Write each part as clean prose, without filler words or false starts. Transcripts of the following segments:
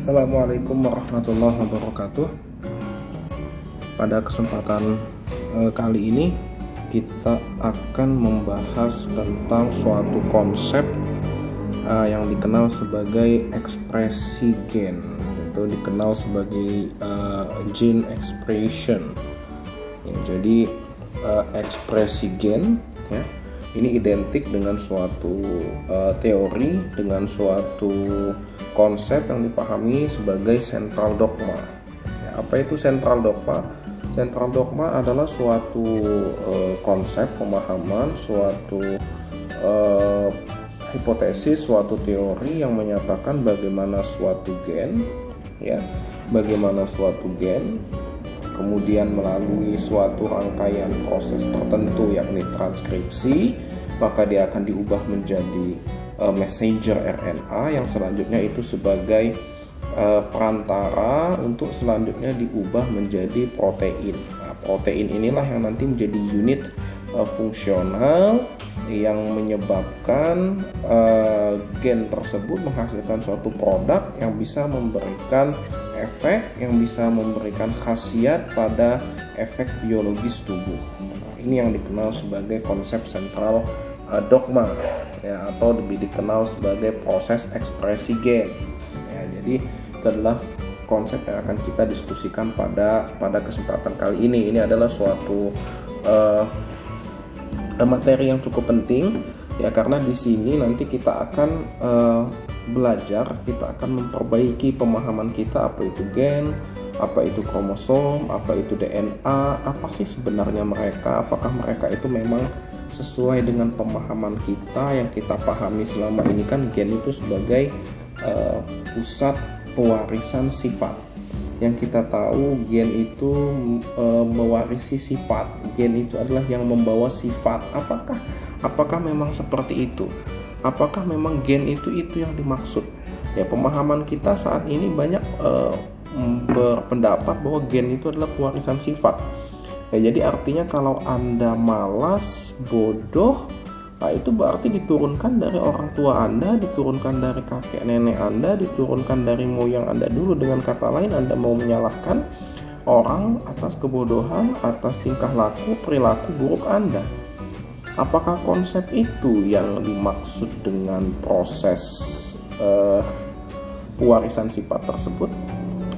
Assalamualaikum warahmatullahi wabarakatuh. Pada kesempatan kali ini kita akan membahas tentang suatu konsep yang dikenal sebagai ekspresi gen, itu dikenal sebagai gene expression. Ya, jadi ekspresi gen ya, ini identik dengan suatu teori, dengan suatu konsep yang dipahami sebagai central dogma. Ya, apa itu central dogma? Central dogma adalah suatu konsep pemahaman, suatu hipotesis, suatu teori yang menyatakan bagaimana suatu gen, ya, bagaimana suatu gen kemudian melalui suatu rangkaian proses tertentu yakni transkripsi, maka dia akan diubah menjadi messenger RNA yang selanjutnya itu sebagai perantara untuk selanjutnya diubah menjadi protein. Nah, protein inilah yang nanti menjadi unit fungsional yang menyebabkan gen tersebut menghasilkan suatu produk yang bisa memberikan efek, yang bisa memberikan khasiat pada efek biologis tubuh. Nah, ini yang dikenal sebagai konsep central dogma, ya, atau lebih dikenal sebagai proses ekspresi gen. Ya, jadi itu adalah konsep yang akan kita diskusikan pada kesempatan kali ini. Ini adalah suatu materi yang cukup penting, ya, karena di sini nanti kita akan belajar, kita akan memperbaiki pemahaman kita, apa itu gen, apa itu kromosom, apa itu DNA, apa sih sebenarnya mereka, apakah mereka itu memang sesuai dengan pemahaman kita yang kita pahami selama ini. Kan gen itu sebagai pusat pewarisan sifat. Yang kita tahu gen itu mewarisi sifat. Gen itu adalah yang membawa sifat. Apakah memang seperti itu? Apakah memang gen itu yang dimaksud? Ya, pemahaman kita saat ini banyak berpendapat bahwa gen itu adalah pewarisan sifat. Ya, jadi artinya kalau Anda malas, bodoh, nah itu berarti diturunkan dari orang tua Anda, diturunkan dari kakek nenek Anda, diturunkan dari moyang Anda dulu. Dengan kata lain, Anda mau menyalahkan orang atas kebodohan, atas tingkah laku, perilaku buruk Anda. Apakah konsep itu yang dimaksud dengan proses pewarisan sifat tersebut?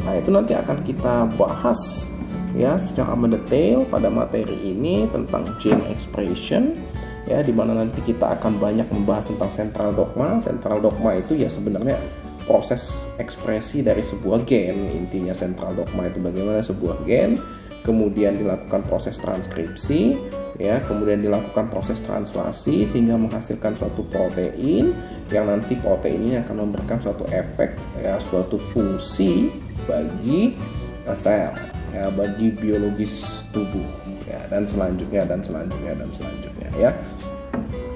Nah, itu nanti akan kita bahas ya secara mendetail pada materi ini tentang gene expression, ya, dimana nanti kita akan banyak membahas tentang central dogma. Central dogma itu ya sebenarnya proses ekspresi dari sebuah gen. Intinya central dogma itu bagaimana sebuah gen kemudian dilakukan proses transkripsi, ya, kemudian dilakukan proses translasi sehingga menghasilkan suatu protein yang nanti protein ini akan memberikan suatu efek, ya, suatu fungsi bagi sel, ya, bagi biologis tubuh, ya, dan selanjutnya ya.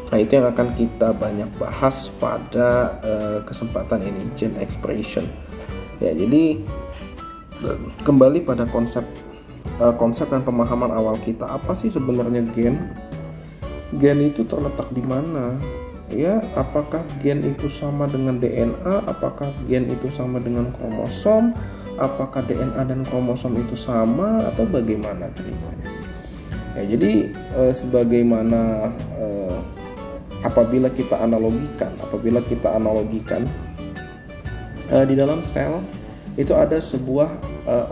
Nah, itu yang akan kita banyak bahas pada kesempatan ini, gene expression. Ya, jadi kembali pada konsep dan pemahaman awal kita, apa sih sebenarnya gen? Gen itu terletak di mana? Ya, apakah gen itu sama dengan DNA? Apakah gen itu sama dengan kromosom? Apakah DNA dan kromosom itu sama atau bagaimana ceritanya? Ya, jadi sebagaimana apabila kita analogikan di dalam sel itu ada sebuah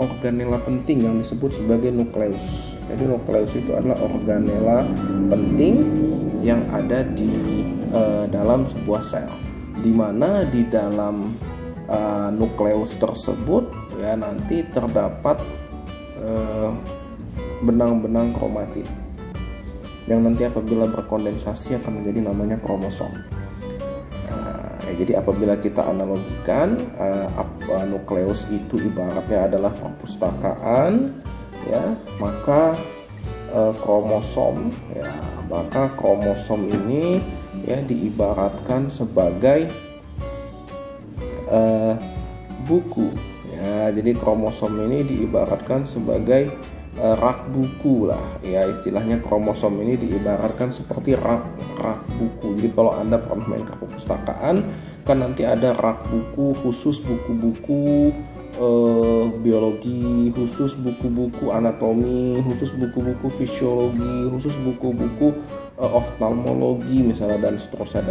organela penting yang disebut sebagai nukleus. Jadi nukleus itu adalah organela penting yang ada di dalam sebuah sel, di mana di dalam nukleus tersebut, ya, nanti terdapat benang-benang kromatin yang nanti apabila berkondensasi akan menjadi namanya kromosom. Jadi apabila kita analogikan nukleus itu ibaratnya adalah perpustakaan, ya, maka kromosom ini, ya, diibaratkan sebagai buku, ya. Jadi kromosom ini diibaratkan sebagai rak buku lah, ya, istilahnya kromosom ini diibaratkan seperti rak buku. Jadi kalau Anda pernah main ke perpustakaan, kan nanti ada rak buku khusus buku-buku biologi, khusus buku-buku anatomi, khusus buku-buku fisiologi, khusus buku-buku oftalmologi misalnya, dan seterusnya.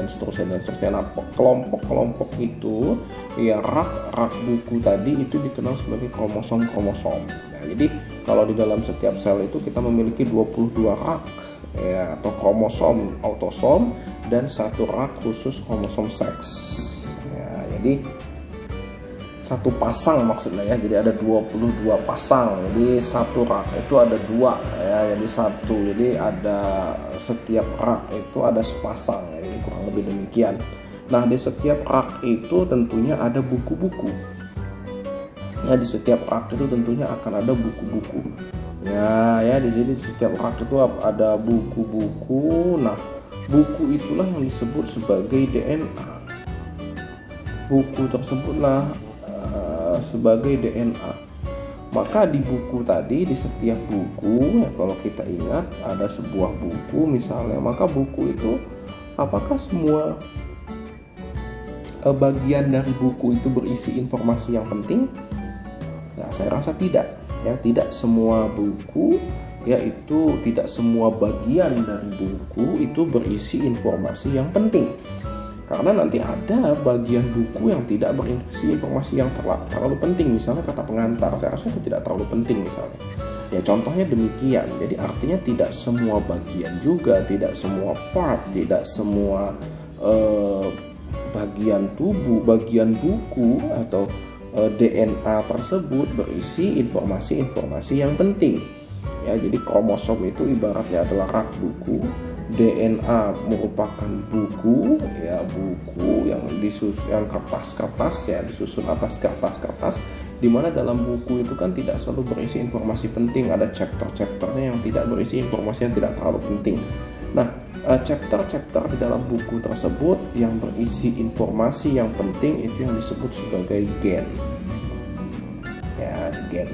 Nah, kelompok-kelompok itu ya, rak buku tadi itu dikenal sebagai kromosom. Nah, jadi kalau di dalam setiap sel itu kita memiliki 22 rak ya, atau kromosom autosom, dan satu rak khusus kromosom seks ya. Jadi satu pasang maksudnya ya, jadi ada 22 pasang, jadi satu rak itu ada 2 ya, jadi satu, jadi ada setiap rak itu ada sepasang ya, jadi kurang lebih demikian. Nah, di setiap rak itu tentunya ada buku-buku ya, di setiap rak itu tentunya akan ada buku-buku ya, di sini di setiap rak itu ada buku-buku. Nah, buku itulah yang disebut sebagai DNA, buku tersebutlah sebagai DNA. Maka di buku tadi, di setiap buku ya, kalau kita ingat ada sebuah buku misalnya, maka buku itu apakah semua bagian dari buku itu berisi informasi yang penting? Ya, saya rasa tidak ya, tidak semua buku yaitu tidak semua bagian dari buku itu berisi informasi yang penting. Karena nanti ada bagian buku yang tidak berisi informasi yang terlalu penting, misalnya kata pengantar, saya rasa itu tidak terlalu penting misalnya. Ya, contohnya demikian. Jadi artinya tidak semua bagian juga, tidak semua part, tidak semua bagian tubuh, bagian buku atau DNA tersebut berisi informasi-informasi yang penting. Ya, jadi kromosom itu ibaratnya adalah rak buku. DNA merupakan buku ya, buku yang disusun, yang kertas-kertas ya, disusun atas kertas-kertas, di mana dalam buku itu kan tidak selalu berisi informasi penting, ada chapter-chapternya yang tidak berisi informasi yang tidak terlalu penting. Nah, chapter-chapter di dalam buku tersebut yang berisi informasi yang penting itu yang disebut sebagai gen ya, gen.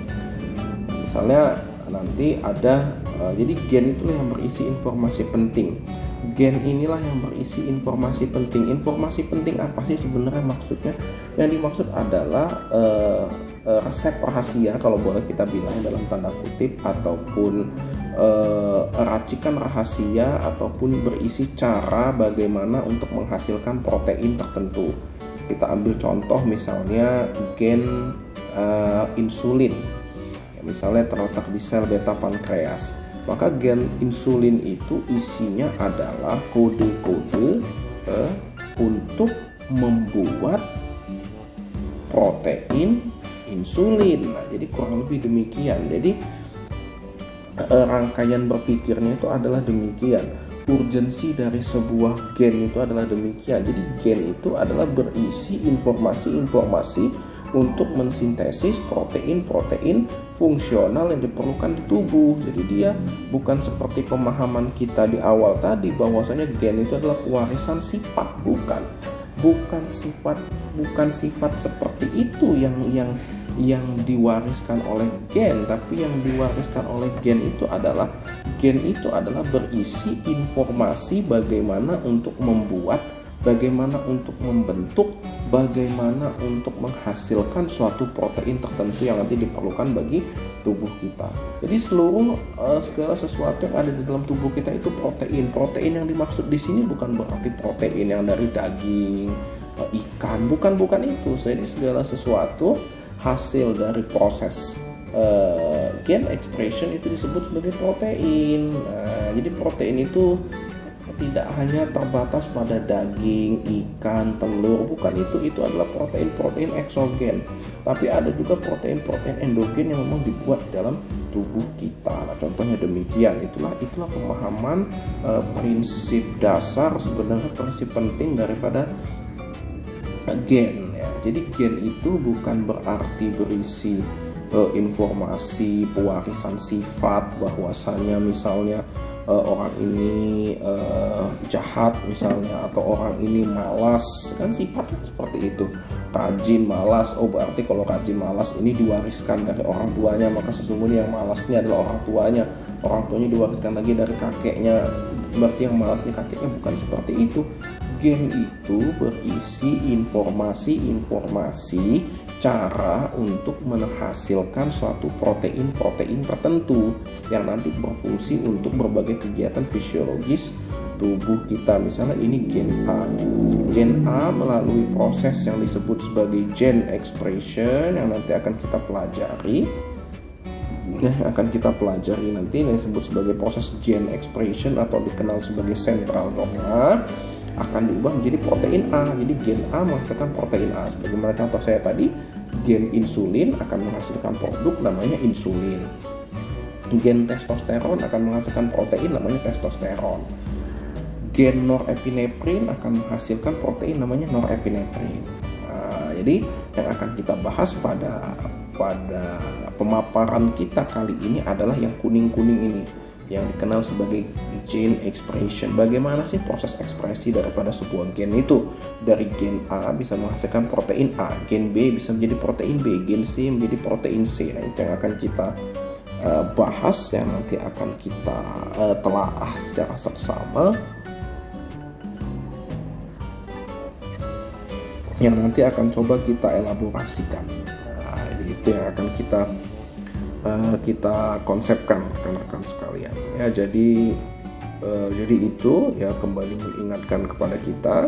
Misalnya nanti ada jadi gen itulah yang berisi informasi penting. Gen inilah yang berisi informasi penting. Informasi penting apa sih sebenarnya maksudnya? Yang dimaksud adalah resep rahasia, kalau boleh kita bilang dalam tanda kutip, ataupun racikan rahasia, ataupun berisi cara bagaimana untuk menghasilkan protein tertentu. Kita ambil contoh misalnya gen insulin. Misalnya terletak di sel beta pankreas, maka gen insulin itu isinya adalah kode-kode untuk membuat protein insulin. Nah, jadi kurang lebih demikian. Jadi rangkaian berpikirnya itu adalah demikian. Urgensi dari sebuah gen itu adalah demikian. Jadi gen itu adalah berisi informasi-informasi untuk mensintesis protein-protein fungsional yang diperlukan di tubuh. Jadi dia bukan seperti pemahaman kita di awal tadi bahwasanya gen itu adalah pewarisan sifat, bukan sifat seperti itu yang diwariskan oleh gen, tapi yang diwariskan oleh gen itu adalah berisi informasi bagaimana untuk membuat, bagaimana untuk membentuk, bagaimana untuk menghasilkan suatu protein tertentu yang nanti diperlukan bagi tubuh kita. Jadi segala sesuatu yang ada di dalam tubuh kita itu protein. Protein yang dimaksud di sini bukan berarti protein yang dari daging, ikan, bukan itu. Jadi segala sesuatu hasil dari proses gen expression itu disebut sebagai protein. Nah, jadi protein itu tidak hanya terbatas pada daging, ikan, telur, bukan itu adalah protein eksogen. Tapi ada juga protein endogen yang memang dibuat di dalam tubuh kita. Nah, contohnya demikian. Itulah pemahaman prinsip dasar, sebenarnya prinsip penting daripada gen ya. Jadi gen itu bukan berarti berisi informasi pewarisan sifat, bahwasanya misalnya orang ini jahat misalnya, atau orang ini malas, kan sifat seperti itu, rajin, malas. Oh, berarti kalau rajin, malas ini diwariskan dari orang tuanya, maka sesungguhnya yang malasnya adalah orang tuanya diwariskan lagi dari kakeknya, berarti yang malasnya kakeknya. Bukan seperti itu. gen itu berisi informasi-informasi cara untuk menghasilkan suatu protein-protein tertentu yang nanti berfungsi untuk berbagai kegiatan fisiologis tubuh kita. Misalnya ini gen A. Gen A melalui proses yang disebut sebagai gene expression yang nanti akan kita pelajari. Nanti yang disebut sebagai proses gene expression atau dikenal sebagai central dogma akan diubah menjadi protein A. Jadi gen A menghasilkan protein A. Sebagaimana contoh saya tadi, gen insulin akan menghasilkan produk namanya insulin. Gen testosteron akan menghasilkan protein namanya testosteron. Gen norepinephrine akan menghasilkan protein namanya norepinephrine. Jadi yang akan kita bahas pada pemaparan kita kali ini adalah yang kuning-kuning ini, yang dikenal sebagai gene expression. Bagaimana sih proses ekspresi daripada sebuah gen itu? Dari gen A bisa menghasilkan protein A, gen B bisa menjadi protein B, gen C menjadi protein C. Nah, itu yang akan kita bahas, yang nanti akan kita telaah secara seksama, yang nanti akan coba kita elaborasikan. Itu yang akan kita konsepkan rekan-rekan sekalian ya. Jadi itu ya, kembali mengingatkan kepada kita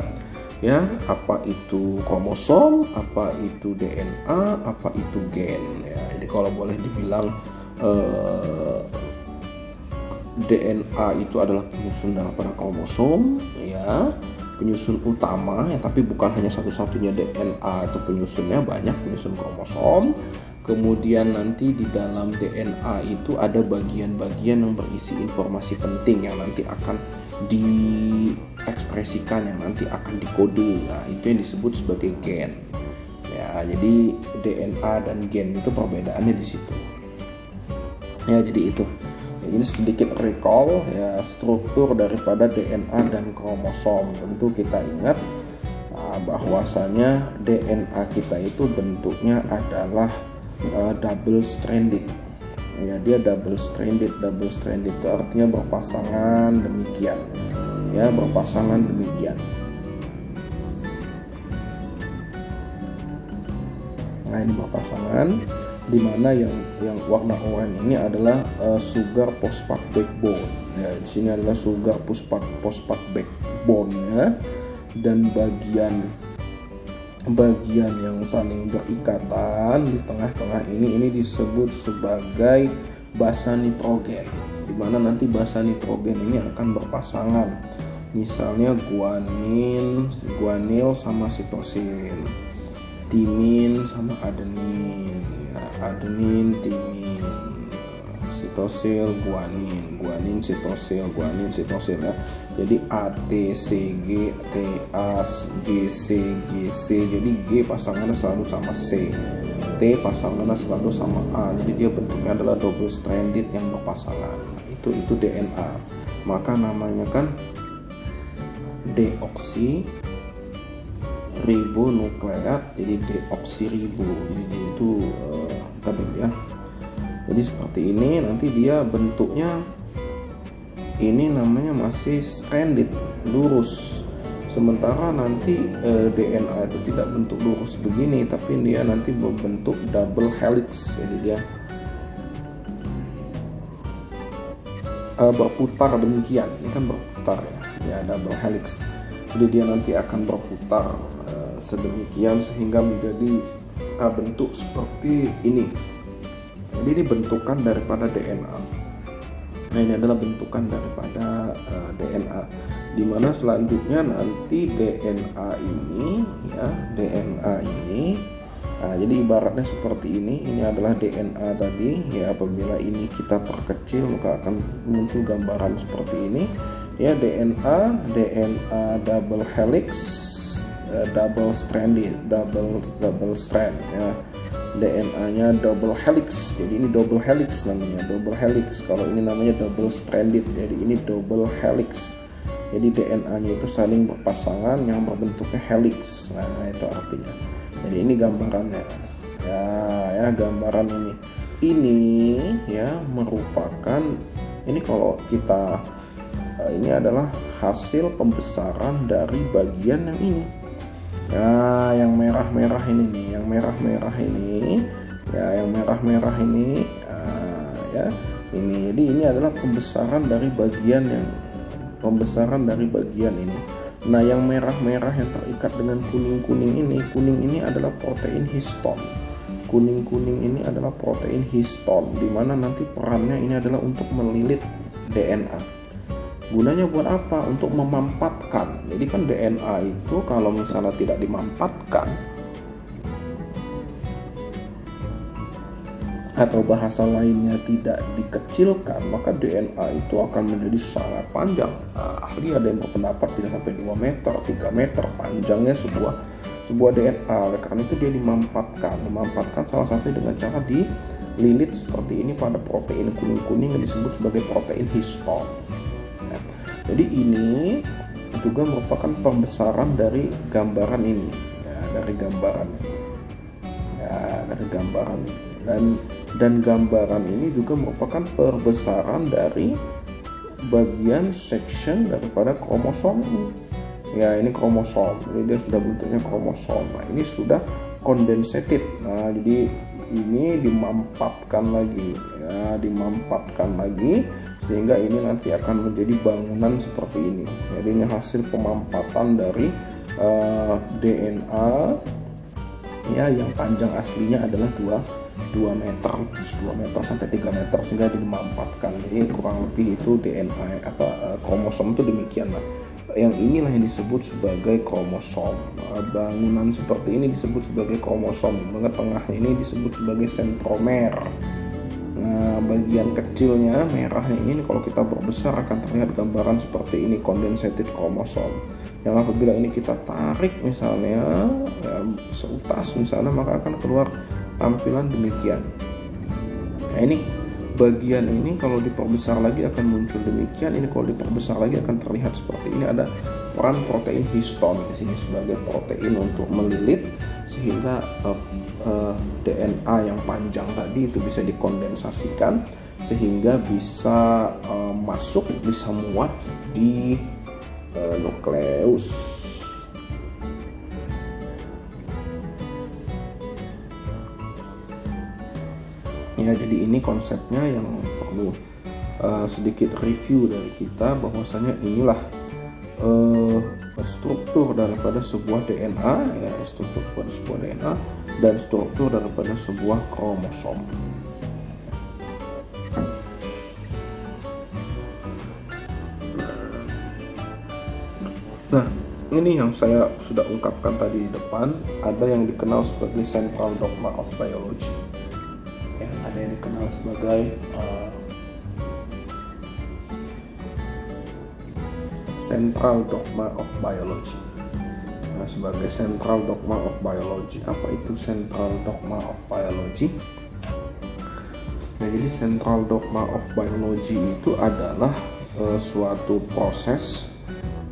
ya, apa itu kromosom, apa itu DNA, apa itu gen ya. Jadi kalau boleh dibilang DNA itu adalah penyusun daripada kromosom ya, penyusun utama ya, tapi bukan hanya satu-satunya DNA itu penyusunnya, banyak penyusun kromosom. Kemudian nanti di dalam DNA itu ada bagian-bagian yang berisi informasi penting yang nanti akan diekspresikan, yang nanti akan dikode. Nah, itu yang disebut sebagai gen. Ya, jadi DNA dan gen itu perbedaannya di situ. Ya, jadi itu. Ini sedikit recall ya, struktur daripada DNA dan kromosom. Tentu kita ingat bahwasanya DNA kita itu bentuknya adalah double stranded ya. Dia double stranded itu artinya berpasangan demikian ya, berpasangan demikian. Nah, ini berpasangan, di mana yang warna oranye ini adalah sugar phosphate backbone ya. Di sini adalah sugar phosphate backbone ya, dan bagian yang saling berikatan di tengah-tengah ini disebut sebagai basa nitrogen, di mana nanti basa nitrogen ini akan berpasangan, misalnya guanil sama sitosin, timin sama adenin ya, adenin timin, sitosil guanin sitosil ya. Jadi ATCG, TAGC. Jadi G pasangannya selalu sama C, T pasangannya selalu sama A. Jadi dia bentuknya adalah double stranded yang berpasangan. Itu DNA. Maka namanya kan deoksi ribonukleat, jadi deoksiribo. Jadi dia itu double ya. Jadi seperti ini, nanti dia bentuknya ini namanya masih stranded, lurus. Sementara nanti DNA itu tidak bentuk lurus begini, tapi dia nanti berbentuk double helix. Jadi dia berputar demikian. Ini kan berputar ya, double helix. Jadi dia nanti akan berputar sedemikian sehingga menjadi bentuk seperti ini. Jadi ini bentukan daripada DNA. Nah, ini adalah bentukan daripada DNA, di mana selanjutnya nanti DNA ini jadi ibaratnya seperti ini adalah DNA tadi ya. Apabila ini kita perkecil maka akan muncul gambaran seperti ini ya, DNA double helix, double strand ya. DNA-nya double helix, jadi ini double helix namanya, double helix. Kalau ini namanya double stranded, jadi ini double helix. Jadi DNA-nya itu saling berpasangan yang berbentuknya helix. Nah, itu artinya. Jadi ini gambarannya. Ya gambaran ini ya merupakan, ini kalau kita ini adalah hasil pembesaran dari bagian yang ini. Nah, yang merah-merah ini nih, yang merah-merah ini, ya, yang merah-merah ini, ya, ini. Jadi ini adalah pembesaran dari bagian ini. Nah, yang merah-merah yang terikat dengan kuning-kuning ini adalah protein histon. Kuning-kuning ini adalah protein histon, di mana nanti perannya ini adalah untuk melilit DNA. Gunanya buat apa? Untuk memampatkan. Jadi kan DNA itu kalau misalnya tidak dimampatkan, atau bahasa lainnya tidak dikecilkan, maka DNA itu akan menjadi sangat panjang. Ahli ada yang berpendapat bisa sampai 2 meter, 3 meter panjangnya sebuah DNA. Oleh karena itu dia dimampatkan salah satu dengan cara dililit seperti ini pada protein kuning-kuning yang disebut sebagai protein histon. Jadi ini juga merupakan pembesaran dari gambaran ini, ya, dari gambaran ini, dan gambaran ini juga merupakan perbesaran dari bagian section daripada kromosom ini. Ya, ini kromosom, jadi dia sudah bentuknya kromosom. Nah, ini sudah condensated. Nah, jadi ini dimampatkan lagi, sehingga ini nanti akan menjadi bangunan seperti ini. Jadi ini hasil pemampatan dari DNA, ya, yang panjang aslinya adalah 2 meter sampai 3 meter, sehingga dimampatkan. Jadi kurang lebih itu DNA kromosom itu demikian lah. Yang inilah yang disebut sebagai kromosom. Bangunan seperti ini disebut sebagai kromosom. Di tengah ini disebut sebagai sentromer. Nah, bagian kecilnya merahnya ini kalau kita berbesar akan terlihat gambaran seperti ini, condensated kromosom. Yang apabila ini kita tarik misalnya, ya, seutas misalnya, maka akan keluar tampilan demikian. Nah, ini bagian ini kalau diperbesar lagi akan muncul demikian. Ini kalau diperbesar lagi akan terlihat seperti ini. Ada peran protein histon di sini sebagai protein untuk melilit, sehingga DNA yang panjang tadi itu bisa dikondensasikan sehingga bisa bisa muat di nukleus. Ya, jadi ini konsepnya yang perlu sedikit review dari kita, bahwasanya inilah struktur daripada sebuah DNA, ya, struktur daripada sebuah DNA dan struktur daripada sebuah kromosom. Nah, ini yang saya sudah ungkapkan tadi di depan. Ada yang dikenal sebagai central dogma of biology, ya, ada yang dikenal sebagai central dogma of biology. Nah, sebagai central dogma of biology, apa itu central dogma of biology? Nah, jadi central dogma of biology itu adalah suatu proses,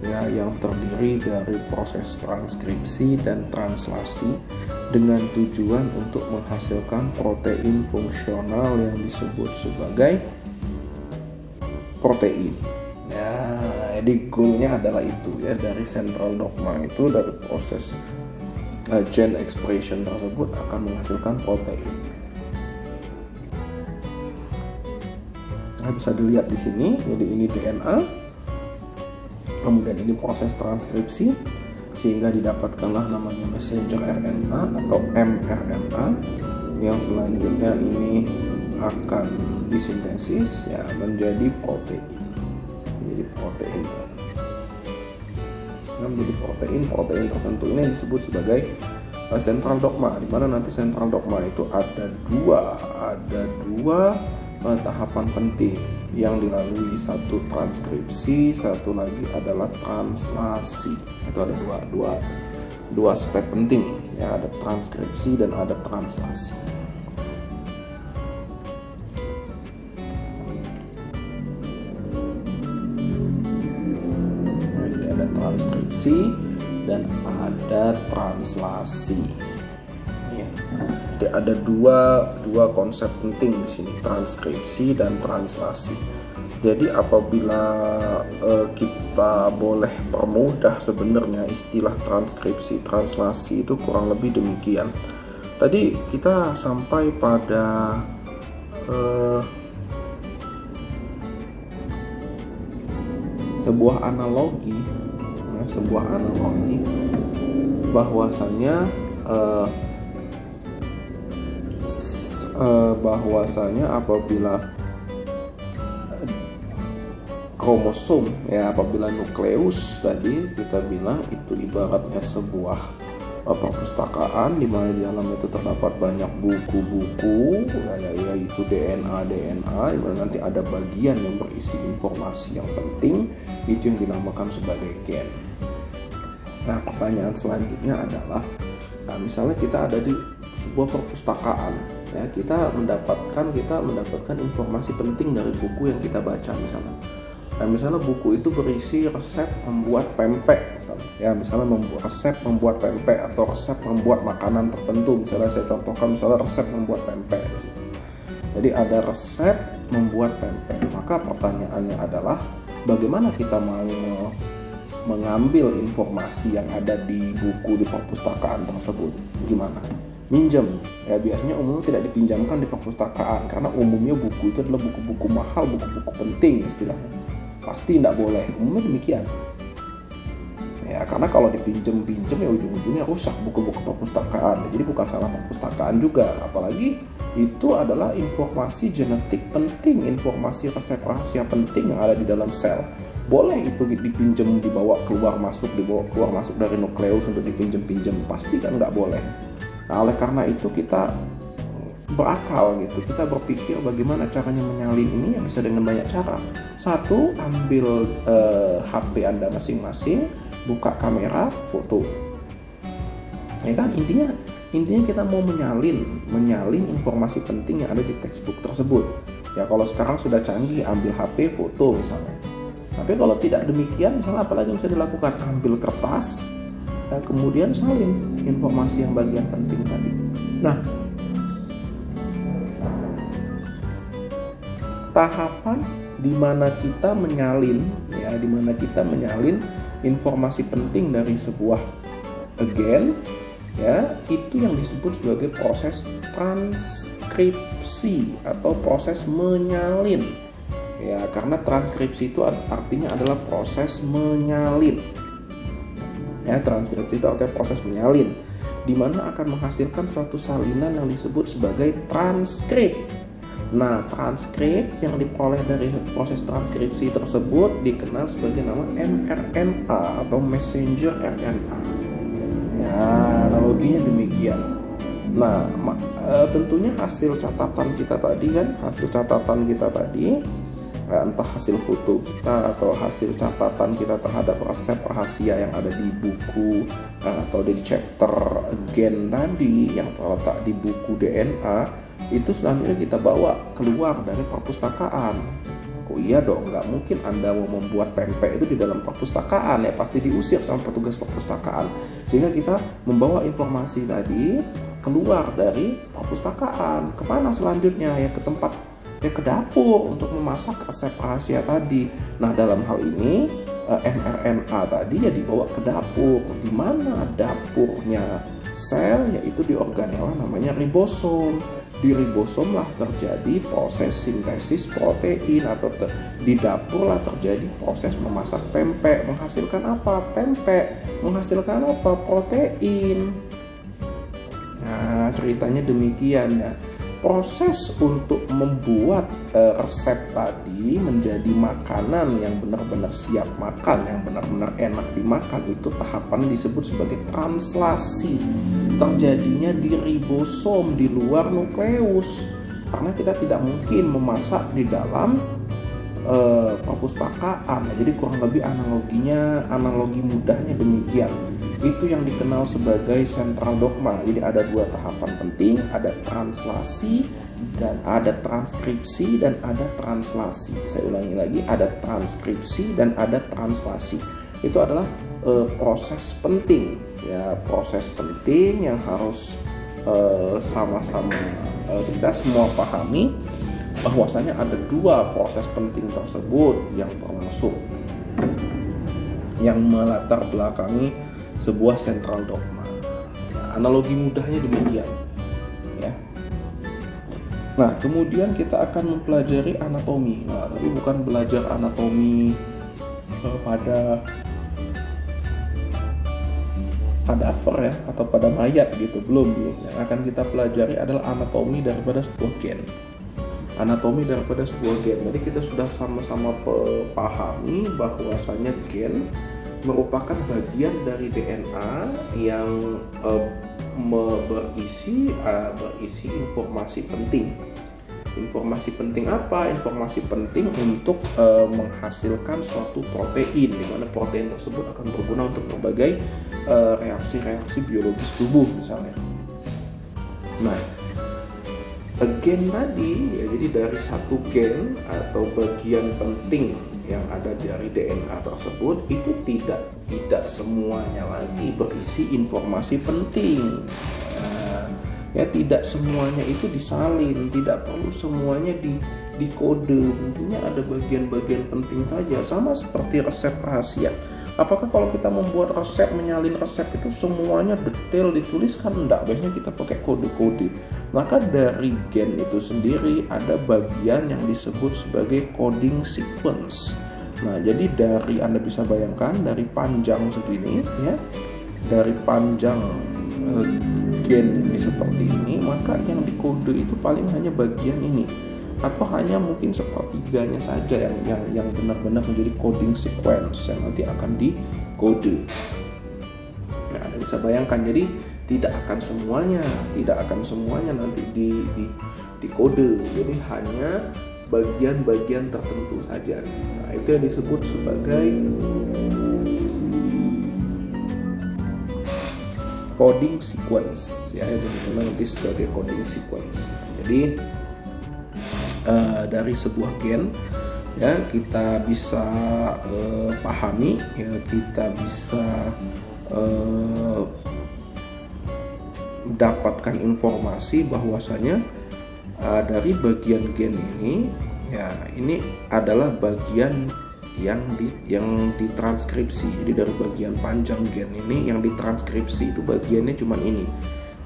ya, yang terdiri dari proses transkripsi dan translasi dengan tujuan untuk menghasilkan protein fungsional yang disebut sebagai protein. Jadi goalnya adalah itu, ya, dari central dogma itu, dari proses gene expression tersebut akan menghasilkan protein. Nah, bisa dilihat di sini. Jadi ini DNA, kemudian ini proses transkripsi sehingga didapatkanlah namanya messenger RNA atau mRNA, yang selanjutnya ini akan disintesis, ya, menjadi protein. Menjadi protein tertentu ini yang disebut sebagai central dogma, di mana nanti central dogma itu ada dua tahapan penting yang dilalui. Satu transkripsi, satu lagi adalah translasi. Itu ada dua step penting, ya, ada transkripsi dan ada translasi. Transkripsi dan ada translasi, ya. Jadi ada dua konsep penting di sini, transkripsi dan translasi. Jadi apabila kita boleh permudah sebenarnya istilah transkripsi, translasi itu kurang lebih demikian. Tadi kita sampai pada sebuah analogi bahwasanya apabila kromosom, ya apabila nukleus tadi kita bilang itu ibaratnya sebuah perpustakaan di mana di dalam itu terdapat banyak buku-buku, yaitu DNA, nanti ada bagian yang berisi informasi yang penting, itu yang dinamakan sebagai gen. Nah, pertanyaan selanjutnya adalah, misalnya kita ada di sebuah perpustakaan, ya kita mendapatkan informasi penting dari buku yang kita baca misalnya buku itu berisi resep membuat pempek misalnya resep membuat pempek atau resep membuat makanan tertentu, misalnya saya contohkan resep membuat pempek. Jadi ada resep membuat pempek, maka pertanyaannya adalah bagaimana kita mau mengambil informasi yang ada di buku di perpustakaan tersebut? Gimana? Minjem, ya biasanya umumnya tidak dipinjamkan di perpustakaan karena umumnya buku itu adalah buku-buku mahal, buku-buku penting istilahnya. Pasti tidak boleh, umumnya demikian. Ya karena kalau dipinjem ya ujung-ujungnya rusak buku-buku perpustakaan. Jadi bukan salah perpustakaan juga, apalagi itu adalah informasi genetik penting, informasi resep rahasia penting yang ada di dalam sel. Boleh itu dipinjem, dibawa keluar masuk dari nukleus untuk dipinjem, pasti kan nggak boleh. Nah, oleh karena itu kita berakal gitu, kita berpikir bagaimana caranya menyalin ini, ya bisa dengan banyak cara. Satu, ambil HP Anda masing-masing, buka kamera, foto, ya kan, intinya kita mau menyalin informasi penting yang ada di textbook tersebut. Ya kalau sekarang sudah canggih, ambil HP, foto misalnya. Tapi kalau tidak demikian, misalnya apalagi bisa dilakukan, ambil kertas, kemudian salin informasi yang bagian penting tadi. Nah, tahapan di mana kita menyalin informasi penting dari sebuah gen, ya itu yang disebut sebagai proses transkripsi atau proses menyalin. Ya karena transkripsi itu artinya adalah proses menyalin. Ya transkripsi itu artinya proses menyalin, di mana akan menghasilkan suatu salinan yang disebut sebagai transkrip. Nah, transkrip yang diperoleh dari proses transkripsi tersebut dikenal sebagai nama mRNA atau messenger RNA. Ya, analoginya demikian. Nah, tentunya hasil catatan kita tadi, entah hasil foto kita atau hasil catatan kita terhadap resep rahasia yang ada di buku atau di chapter gen tadi yang terletak di buku DNA, itu selanjutnya kita bawa keluar dari perpustakaan. Oh iya dong, nggak mungkin Anda mau membuat pempek itu di dalam perpustakaan, ya pasti diusir sama petugas perpustakaan. Sehingga kita membawa informasi tadi keluar dari perpustakaan. Kemana selanjutnya? Ya ke tempat, ya ke dapur untuk memasak resep rahasia tadi. Nah dalam hal ini mRNA tadi ya dibawa ke dapur. Di mana dapurnya sel? Yaitu di organela namanya ribosom. Di ribosom lah terjadi proses sintesis protein, atau di dapur lah terjadi proses memasak pempek. Menghasilkan apa? Pempek. Menghasilkan apa? Protein. Nah ceritanya demikian ya. Proses untuk membuat resep tadi menjadi makanan yang benar-benar siap makan, yang benar-benar enak dimakan, itu tahapan disebut sebagai translasi. Terjadinya di ribosom, di luar nukleus, karena kita tidak mungkin memasak di dalam perpustakaan. Jadi kurang lebih analogi mudahnya demikian. Itu yang dikenal sebagai central dogma. Jadi ada dua tahapan penting, ada translasi dan ada transkripsi dan ada translasi. Saya ulangi lagi, ada transkripsi dan ada translasi. Itu adalah proses penting, ya proses penting yang harus sama-sama kita semua pahami bahwasanya ada dua proses penting tersebut yang berlangsung yang melatar belakangi sebuah sentral dogma. Analogi mudahnya demikian, ya. Nah, kemudian kita akan mempelajari anatomi. Nah, tapi bukan belajar anatomi pada kadaver ya, atau pada mayat gitu, belum. Yang akan kita pelajari adalah anatomi daripada sebuah gen. Anatomi daripada sebuah gen. Jadi kita sudah sama-sama pahami bahwasanya gen merupakan bagian dari DNA yang berisi informasi penting. Informasi penting apa? Informasi penting untuk menghasilkan suatu protein, di mana protein tersebut akan berguna untuk berbagai reaksi-reaksi biologis tubuh misalnya. Nah, gen tadi ya, jadi dari satu gen atau bagian penting yang ada dari DNA tersebut itu tidak semuanya lagi berisi informasi penting. Ya, tidak semuanya itu disalin, tidak perlu semuanya dikode. Tentunya ada bagian-bagian penting saja, sama seperti resep rahasia. Apakah kalau kita membuat resep, menyalin resep itu semuanya detail dituliskan? Enggak, biasanya kita pakai kode-kode. Maka dari gen itu sendiri ada bagian yang disebut sebagai coding sequence. Nah, jadi dari Anda bisa bayangkan dari panjang segini ya, dari panjang gen ini seperti ini, maka yang dikode itu paling hanya bagian ini, atau hanya mungkin sepertiganya saja yang benar-benar menjadi coding sequence yang nanti akan dikode. Nah, Anda bisa bayangkan, jadi tidak akan semuanya nanti dikode, jadi hanya bagian-bagian tertentu saja. Nah, itu yang disebut sebagai coding sequence ya, yang nanti sebagai coding sequence. Jadi dari sebuah gen ya kita bisa pahami ya, kita bisa mendapatkan informasi bahwasanya dari bagian gen ini ya, ini adalah bagian yang ditranskripsi. Jadi dari bagian panjang gen ini yang ditranskripsi itu bagiannya cuma ini.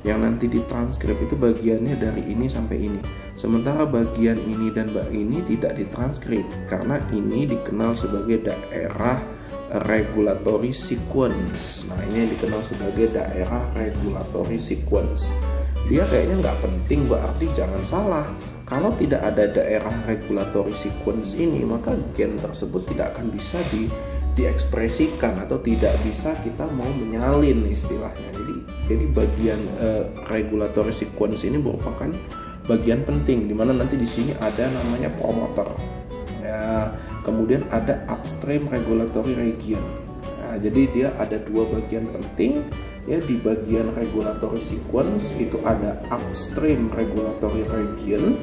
Yang nanti ditranskrip itu bagiannya dari ini sampai ini. Sementara bagian ini dan ini tidak ditranskrip karena ini dikenal sebagai daerah regulatory sequence. Nah, ini yang dikenal sebagai daerah regulatory sequence. Dia kayaknya nggak penting, berarti jangan salah. Kalau tidak ada daerah regulatory sequence ini, maka gen tersebut tidak akan bisa diekspresikan atau tidak bisa kita mau menyalin istilahnya. Jadi bagian regulatory sequence ini merupakan bagian penting, di mana nanti di sini ada namanya promoter. Ya, kemudian ada upstream regulatory region. Nah, jadi dia ada dua bagian penting. Ya, di bagian regulatory sequence itu ada upstream regulatory region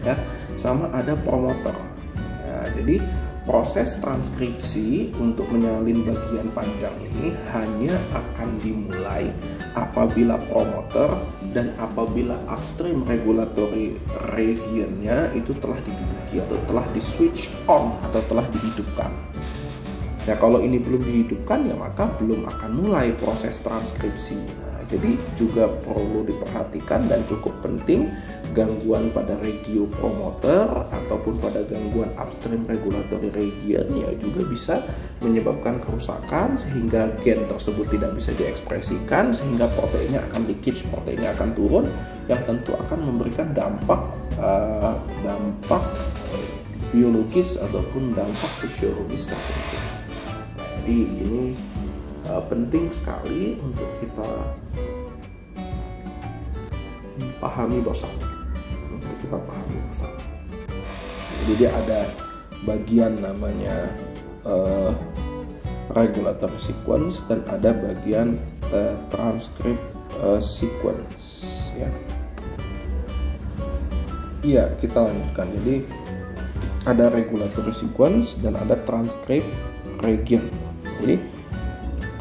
ya, sama ada promoter ya. Jadi proses transkripsi untuk menyalin bagian panjang ini hanya akan dimulai apabila promoter dan apabila upstream regulatory regionnya itu telah diduduki atau telah di switch on atau telah dihidupkan. Ya, kalau ini belum dihidupkan ya maka belum akan mulai proses transkripsi. Nah, jadi juga perlu diperhatikan dan cukup penting gangguan pada regio promoter ataupun pada gangguan upstream regulatory region ya juga bisa menyebabkan kerusakan sehingga gen tersebut tidak bisa diekspresikan, sehingga proteinnya akan leakage, proteinnya akan turun, yang tentu akan memberikan dampak biologis ataupun dampak fisiologis tertentu. Jadi ini penting sekali untuk kita pahami bersama. Jadi dia ada bagian namanya regulatory sequence dan ada bagian transcript sequence ya. Iya, kita lanjutkan. Jadi ada regulatory sequence dan ada transcript region. Jadi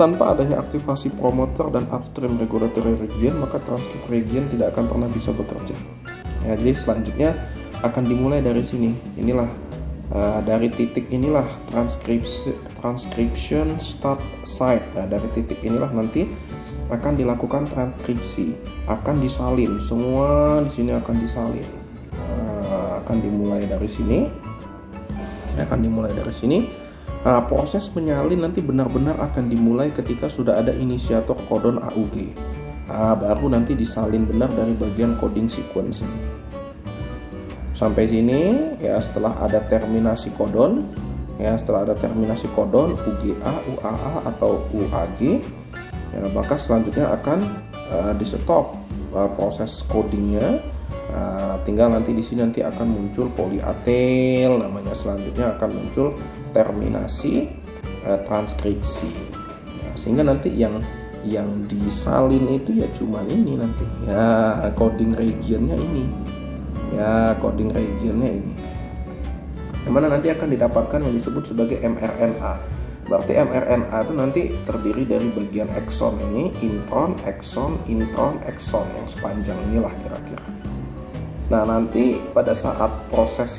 tanpa adanya aktivasi promoter dan upstream regulatory region, maka transcript region tidak akan pernah bisa bekerja. Ya, jadi selanjutnya akan dimulai dari sini. Inilah dari titik inilah transcription start site. Nah, dari titik inilah nanti akan dilakukan transkripsi, akan disalin, semua di sini akan disalin. Akan dimulai dari sini. Nah, proses penyalin nanti benar-benar akan dimulai ketika sudah ada inisiator codon AUG. Baru nanti disalin benar dari bagian coding sequence ini. Sampai sini ya, setelah ada terminasi codon UGA, UAA atau UAG ya, maka selanjutnya akan di stop proses codingnya. Tinggal nanti di sini nanti akan muncul polyatil namanya, selanjutnya akan muncul terminasi transkripsi ya, sehingga nanti yang disalin itu ya cuman ini nanti ya, coding regionnya ini. Dimana nanti akan didapatkan yang disebut sebagai mRNA. Berarti mRNA itu nanti terdiri dari bagian exon ini, intron, exon, yang sepanjang inilah kira-kira. Nah, nanti pada saat proses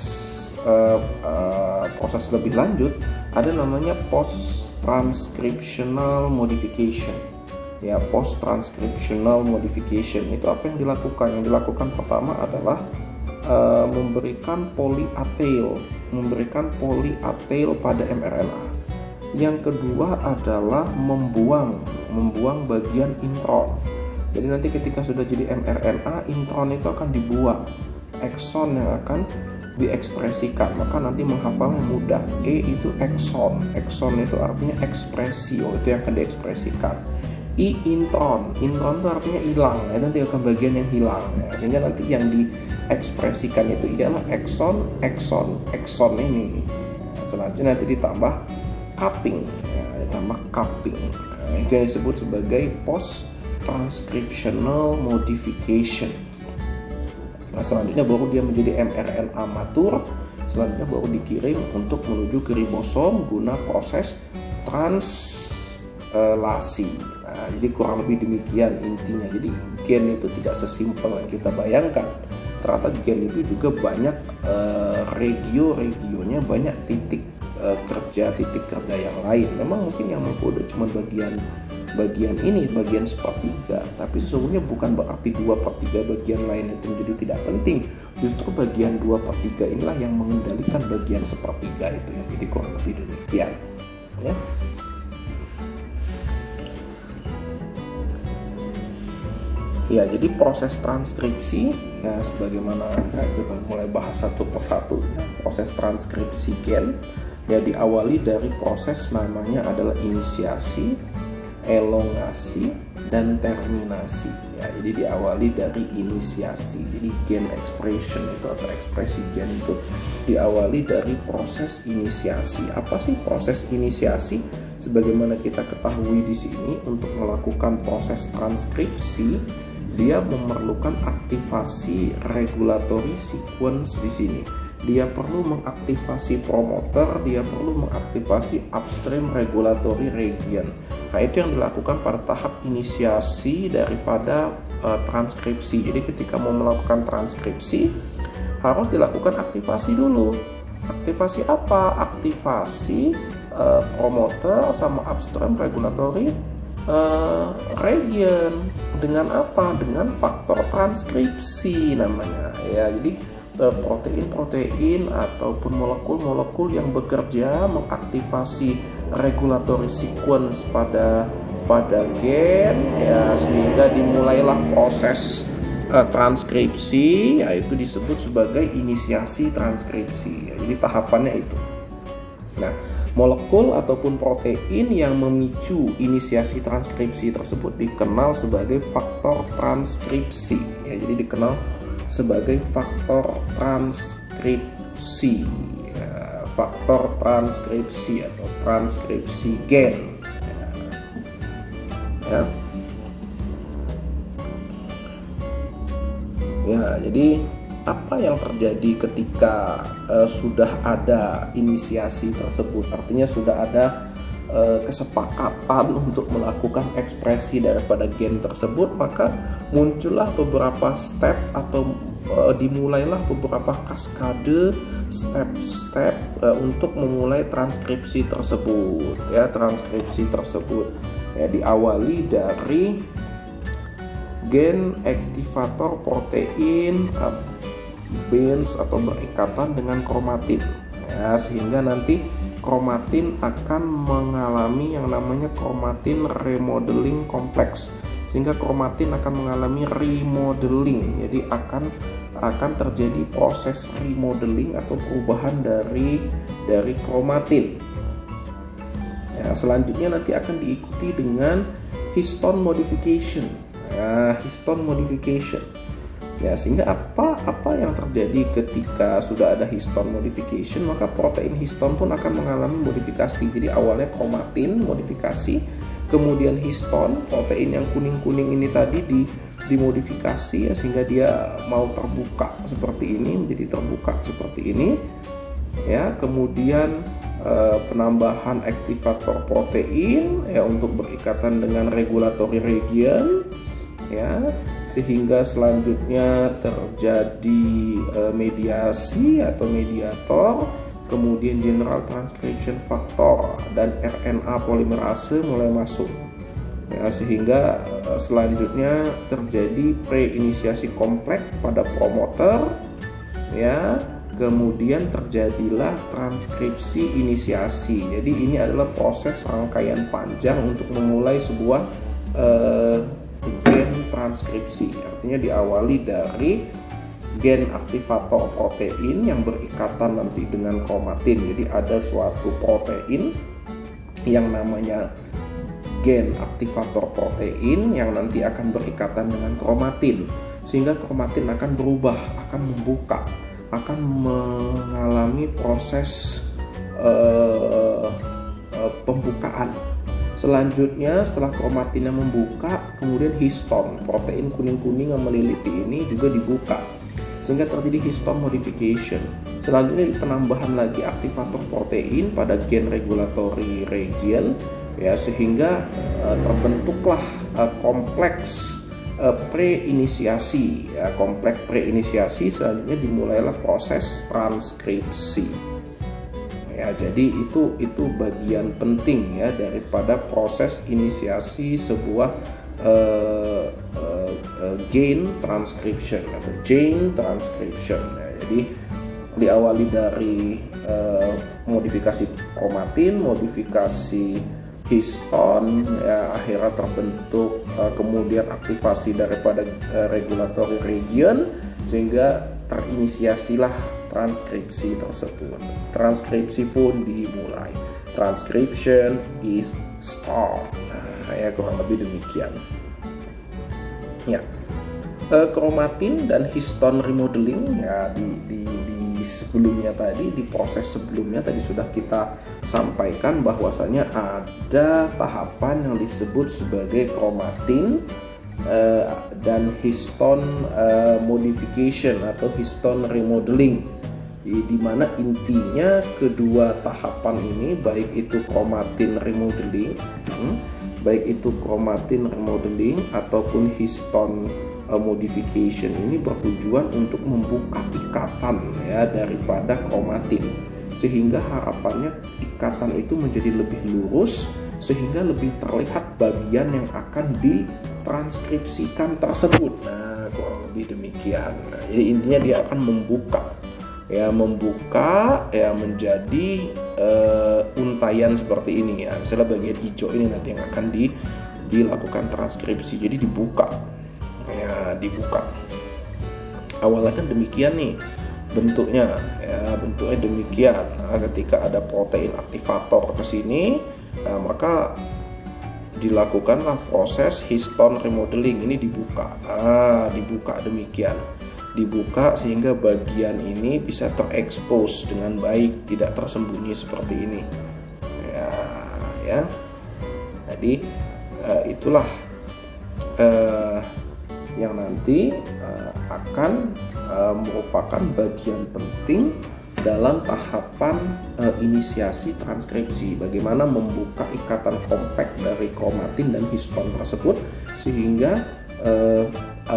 lebih lanjut ada namanya post transcriptional modification. Ya, post transcriptional modification itu apa yang dilakukan? Yang dilakukan pertama adalah memberikan polyatil pada mRNA. Yang kedua adalah membuang bagian intron. Jadi nanti ketika sudah jadi mRNA, intron itu akan dibuang, exon yang akan diekspresikan. Maka nanti menghafalnya mudah. E itu exon itu artinya ekspresi, itu yang akan diekspresikan. I intron itu artinya hilang, ya, nanti akan bagian yang hilang ya. Sehingga nanti yang diekspresikan itu ialah exon ini. Selanjutnya nanti ditambah cupping ya, Nah, itu yang disebut sebagai post transcriptional modification. Nah, selanjutnya baru dia menjadi mRNA matur. Selanjutnya baru dikirim untuk menuju ke ribosom guna proses translasi. Nah, jadi kurang lebih demikian intinya. Jadi gen itu tidak sesimpel yang kita bayangkan. Ternyata gen itu juga banyak regionya, banyak titik kerja yang lain. Memang mungkin yang mengkode cuma bagian ini, bagian sepertiga, tapi sesungguhnya bukan berarti 2/3 bagian lain itu menjadi tidak penting. Justru bagian 2/3 inilah yang mengendalikan bagian sepertiga itu ya. Jadi kurang lebih demikian ya. Ya, jadi proses transkripsi ya, sebagaimana kita mulai bahas satu persatu ya, proses transkripsi gen ya diawali dari proses namanya adalah inisiasi, elongasi, dan terminasi ya. Jadi diawali dari inisiasi. Jadi gen expression itu atau ekspresi gen itu diawali dari proses inisiasi. Apa sih proses inisiasi? Sebagaimana kita ketahui di sini, untuk melakukan proses transkripsi dia memerlukan aktivasi regulatory sequence di sini. Dia perlu mengaktifasi promoter, dia perlu mengaktifasi upstream regulatory region. Nah, itu yang dilakukan pada tahap inisiasi daripada transkripsi. Jadi ketika mau melakukan transkripsi harus dilakukan aktivasi dulu. Aktivasi apa? Aktivasi promoter sama upstream regulatory region. Dengan apa? Dengan faktor transkripsi namanya ya. Jadi protein-protein ataupun molekul-molekul yang bekerja mengaktifasi regulatory sequence pada gen ya, sehingga dimulailah proses transkripsi, yaitu disebut sebagai inisiasi transkripsi ya. Jadi tahapannya itu. Nah, molekul ataupun protein yang memicu inisiasi transkripsi tersebut dikenal sebagai faktor transkripsi ya. Jadi dikenal sebagai faktor transkripsi ya, faktor transkripsi atau transkripsi gen ya. Ya, jadi apa yang terjadi ketika sudah ada inisiasi tersebut? Artinya sudah ada kesepakatan untuk melakukan ekspresi daripada gen tersebut, maka muncullah beberapa step atau dimulailah beberapa kaskade step-step untuk memulai transkripsi tersebut ya. Transkripsi tersebut ya diawali dari gen aktivator protein binds atau berikatan dengan kromatin ya, sehingga nanti kromatin akan mengalami yang namanya kromatin remodeling kompleks, sehingga kromatin akan mengalami remodeling. Jadi akan terjadi proses remodeling atau perubahan dari kromatin. Ya, selanjutnya nanti akan diikuti dengan histone modification. Ya, histone modification. Ya, sehingga apa yang terjadi ketika sudah ada histone modification, maka protein histone pun akan mengalami modifikasi. Jadi awalnya kromatin modifikasi, kemudian histone, protein yang kuning-kuning ini tadi dimodifikasi ya, sehingga dia mau terbuka seperti ini, menjadi terbuka seperti ini ya. Kemudian penambahan aktivator protein ya untuk berikatan dengan regulatory region ya, sehingga selanjutnya terjadi mediasi atau mediator, kemudian general transcription factor dan RNA polimerase mulai masuk ya, sehingga selanjutnya terjadi pre-inisiasi kompleks pada promoter ya, kemudian terjadilah transkripsi inisiasi. Jadi ini adalah proses rangkaian panjang untuk memulai sebuah gen transkripsi. Artinya diawali dari gen aktivator protein yang berikatan nanti dengan kromatin. Jadi ada suatu protein yang namanya gen aktivator protein yang nanti akan berikatan dengan kromatin, sehingga kromatin akan berubah, akan membuka, akan mengalami proses pembukaan. Selanjutnya setelah kromatinnya membuka, kemudian histone, protein kuning-kuning yang meliliti ini juga dibuka, sehingga terjadi histone modification. Selanjutnya penambahan lagi aktivator protein pada gen regulatory region ya, sehingga terbentuklah kompleks pre-inisiasi ya, kompleks pre-inisiasi. Selanjutnya dimulailah proses transkripsi. Ya, jadi itu bagian penting ya daripada proses inisiasi sebuah gain transcription atau chain transcription ya. Jadi diawali dari modifikasi kromatin, modifikasi histone ya, akhirnya terbentuk kemudian aktivasi daripada regulatory region, sehingga terinisiasilah transkripsi tersebut. Transkripsi pun dimulai. Transcription is start. Nah, ya kurang lebih demikian. Ya, kromatin dan histone remodeling ya di sebelumnya tadi, di proses sebelumnya tadi sudah kita sampaikan bahwasanya ada tahapan yang disebut sebagai kromatin dan histone modification atau histone remodeling, di mana intinya kedua tahapan ini, baik itu kromatin remodeling ataupun histone modification ini bertujuan untuk membuka ikatan ya daripada kromatin, sehingga harapannya ikatan itu menjadi lebih lurus, sehingga lebih terlihat bagian yang akan ditranskripsikan tersebut. Nah, kurang lebih demikian. Nah, jadi intinya dia akan membuka menjadi untayan seperti ini ya. Misalnya bagian hijau ini nanti yang akan dilakukan transkripsi. Jadi dibuka. Awalnya kan demikian nih bentuknya demikian. Nah, ketika ada protein aktivator ke sini, nah, maka dilakukanlah proses histone remodeling, ini dibuka demikian, dibuka sehingga bagian ini bisa terekspos dengan baik, tidak tersembunyi seperti ini ya. Jadi itulah yang nanti akan merupakan bagian penting dalam tahapan inisiasi transkripsi. Bagaimana membuka ikatan kompleks dari kromatin dan histone tersebut, sehingga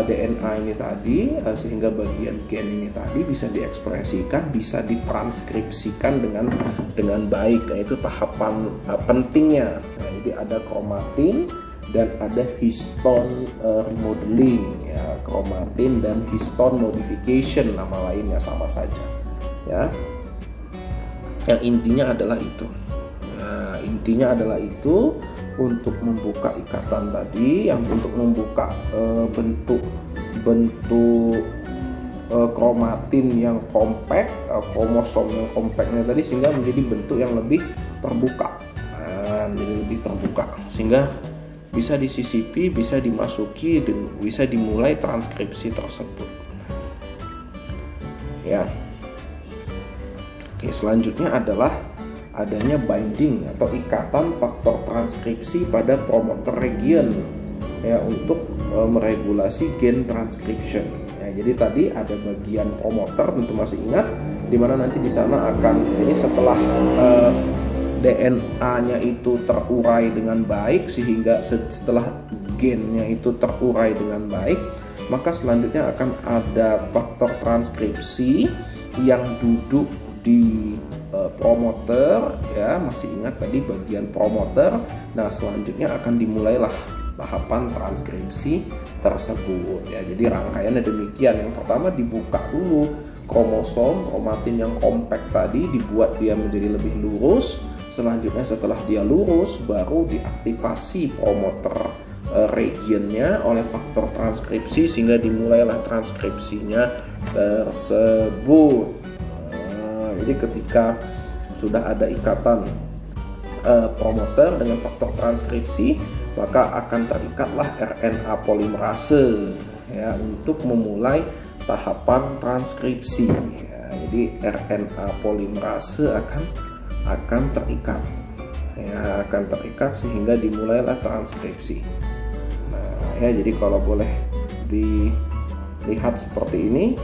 DNA ini tadi, sehingga bagian gen ini tadi bisa diekspresikan, bisa ditranskripsikan dengan baik. Nah, itu tahapan pentingnya. Nah, jadi ada kromatin dan ada histone remodeling, ya, kromatin dan histone modification, nama lainnya sama saja, ya. Yang intinya adalah itu. Nah, intinya adalah itu. Untuk membuka ikatan tadi, yang untuk membuka bentuk kromatin yang kompak, kromosom yang kompaknya tadi, sehingga menjadi bentuk yang lebih terbuka, menjadi lebih terbuka, sehingga bisa disisipi, bisa dimasuki, dan bisa dimulai transkripsi tersebut. Ya. Oke, selanjutnya adalah adanya binding atau ikatan faktor transkripsi pada promoter region, ya, untuk meregulasi gen transcription. Ya, jadi tadi ada bagian promoter, tentu masih ingat, di mana nanti di sana akan, ini setelah DNA-nya itu terurai dengan baik, sehingga setelah gennya itu terurai dengan baik, maka selanjutnya akan ada faktor transkripsi yang duduk di promoter, ya, masih ingat tadi bagian promoter. Nah, selanjutnya akan dimulailah tahapan transkripsi tersebut, ya. Jadi rangkaiannya demikian. Yang pertama dibuka dulu kromosom kromatin yang kompak tadi, dibuat dia menjadi lebih lurus. Selanjutnya setelah dia lurus, baru diaktifasi promoter regionnya oleh faktor transkripsi, sehingga dimulailah transkripsinya tersebut. Jadi ketika sudah ada ikatan promoter dengan faktor transkripsi, maka akan terikatlah RNA polimerase, ya, untuk memulai tahapan transkripsi. Ya, jadi RNA polimerase akan terikat, ya, akan terikat sehingga dimulailah transkripsi. Nah, ya, jadi kalau boleh dilihat seperti ini,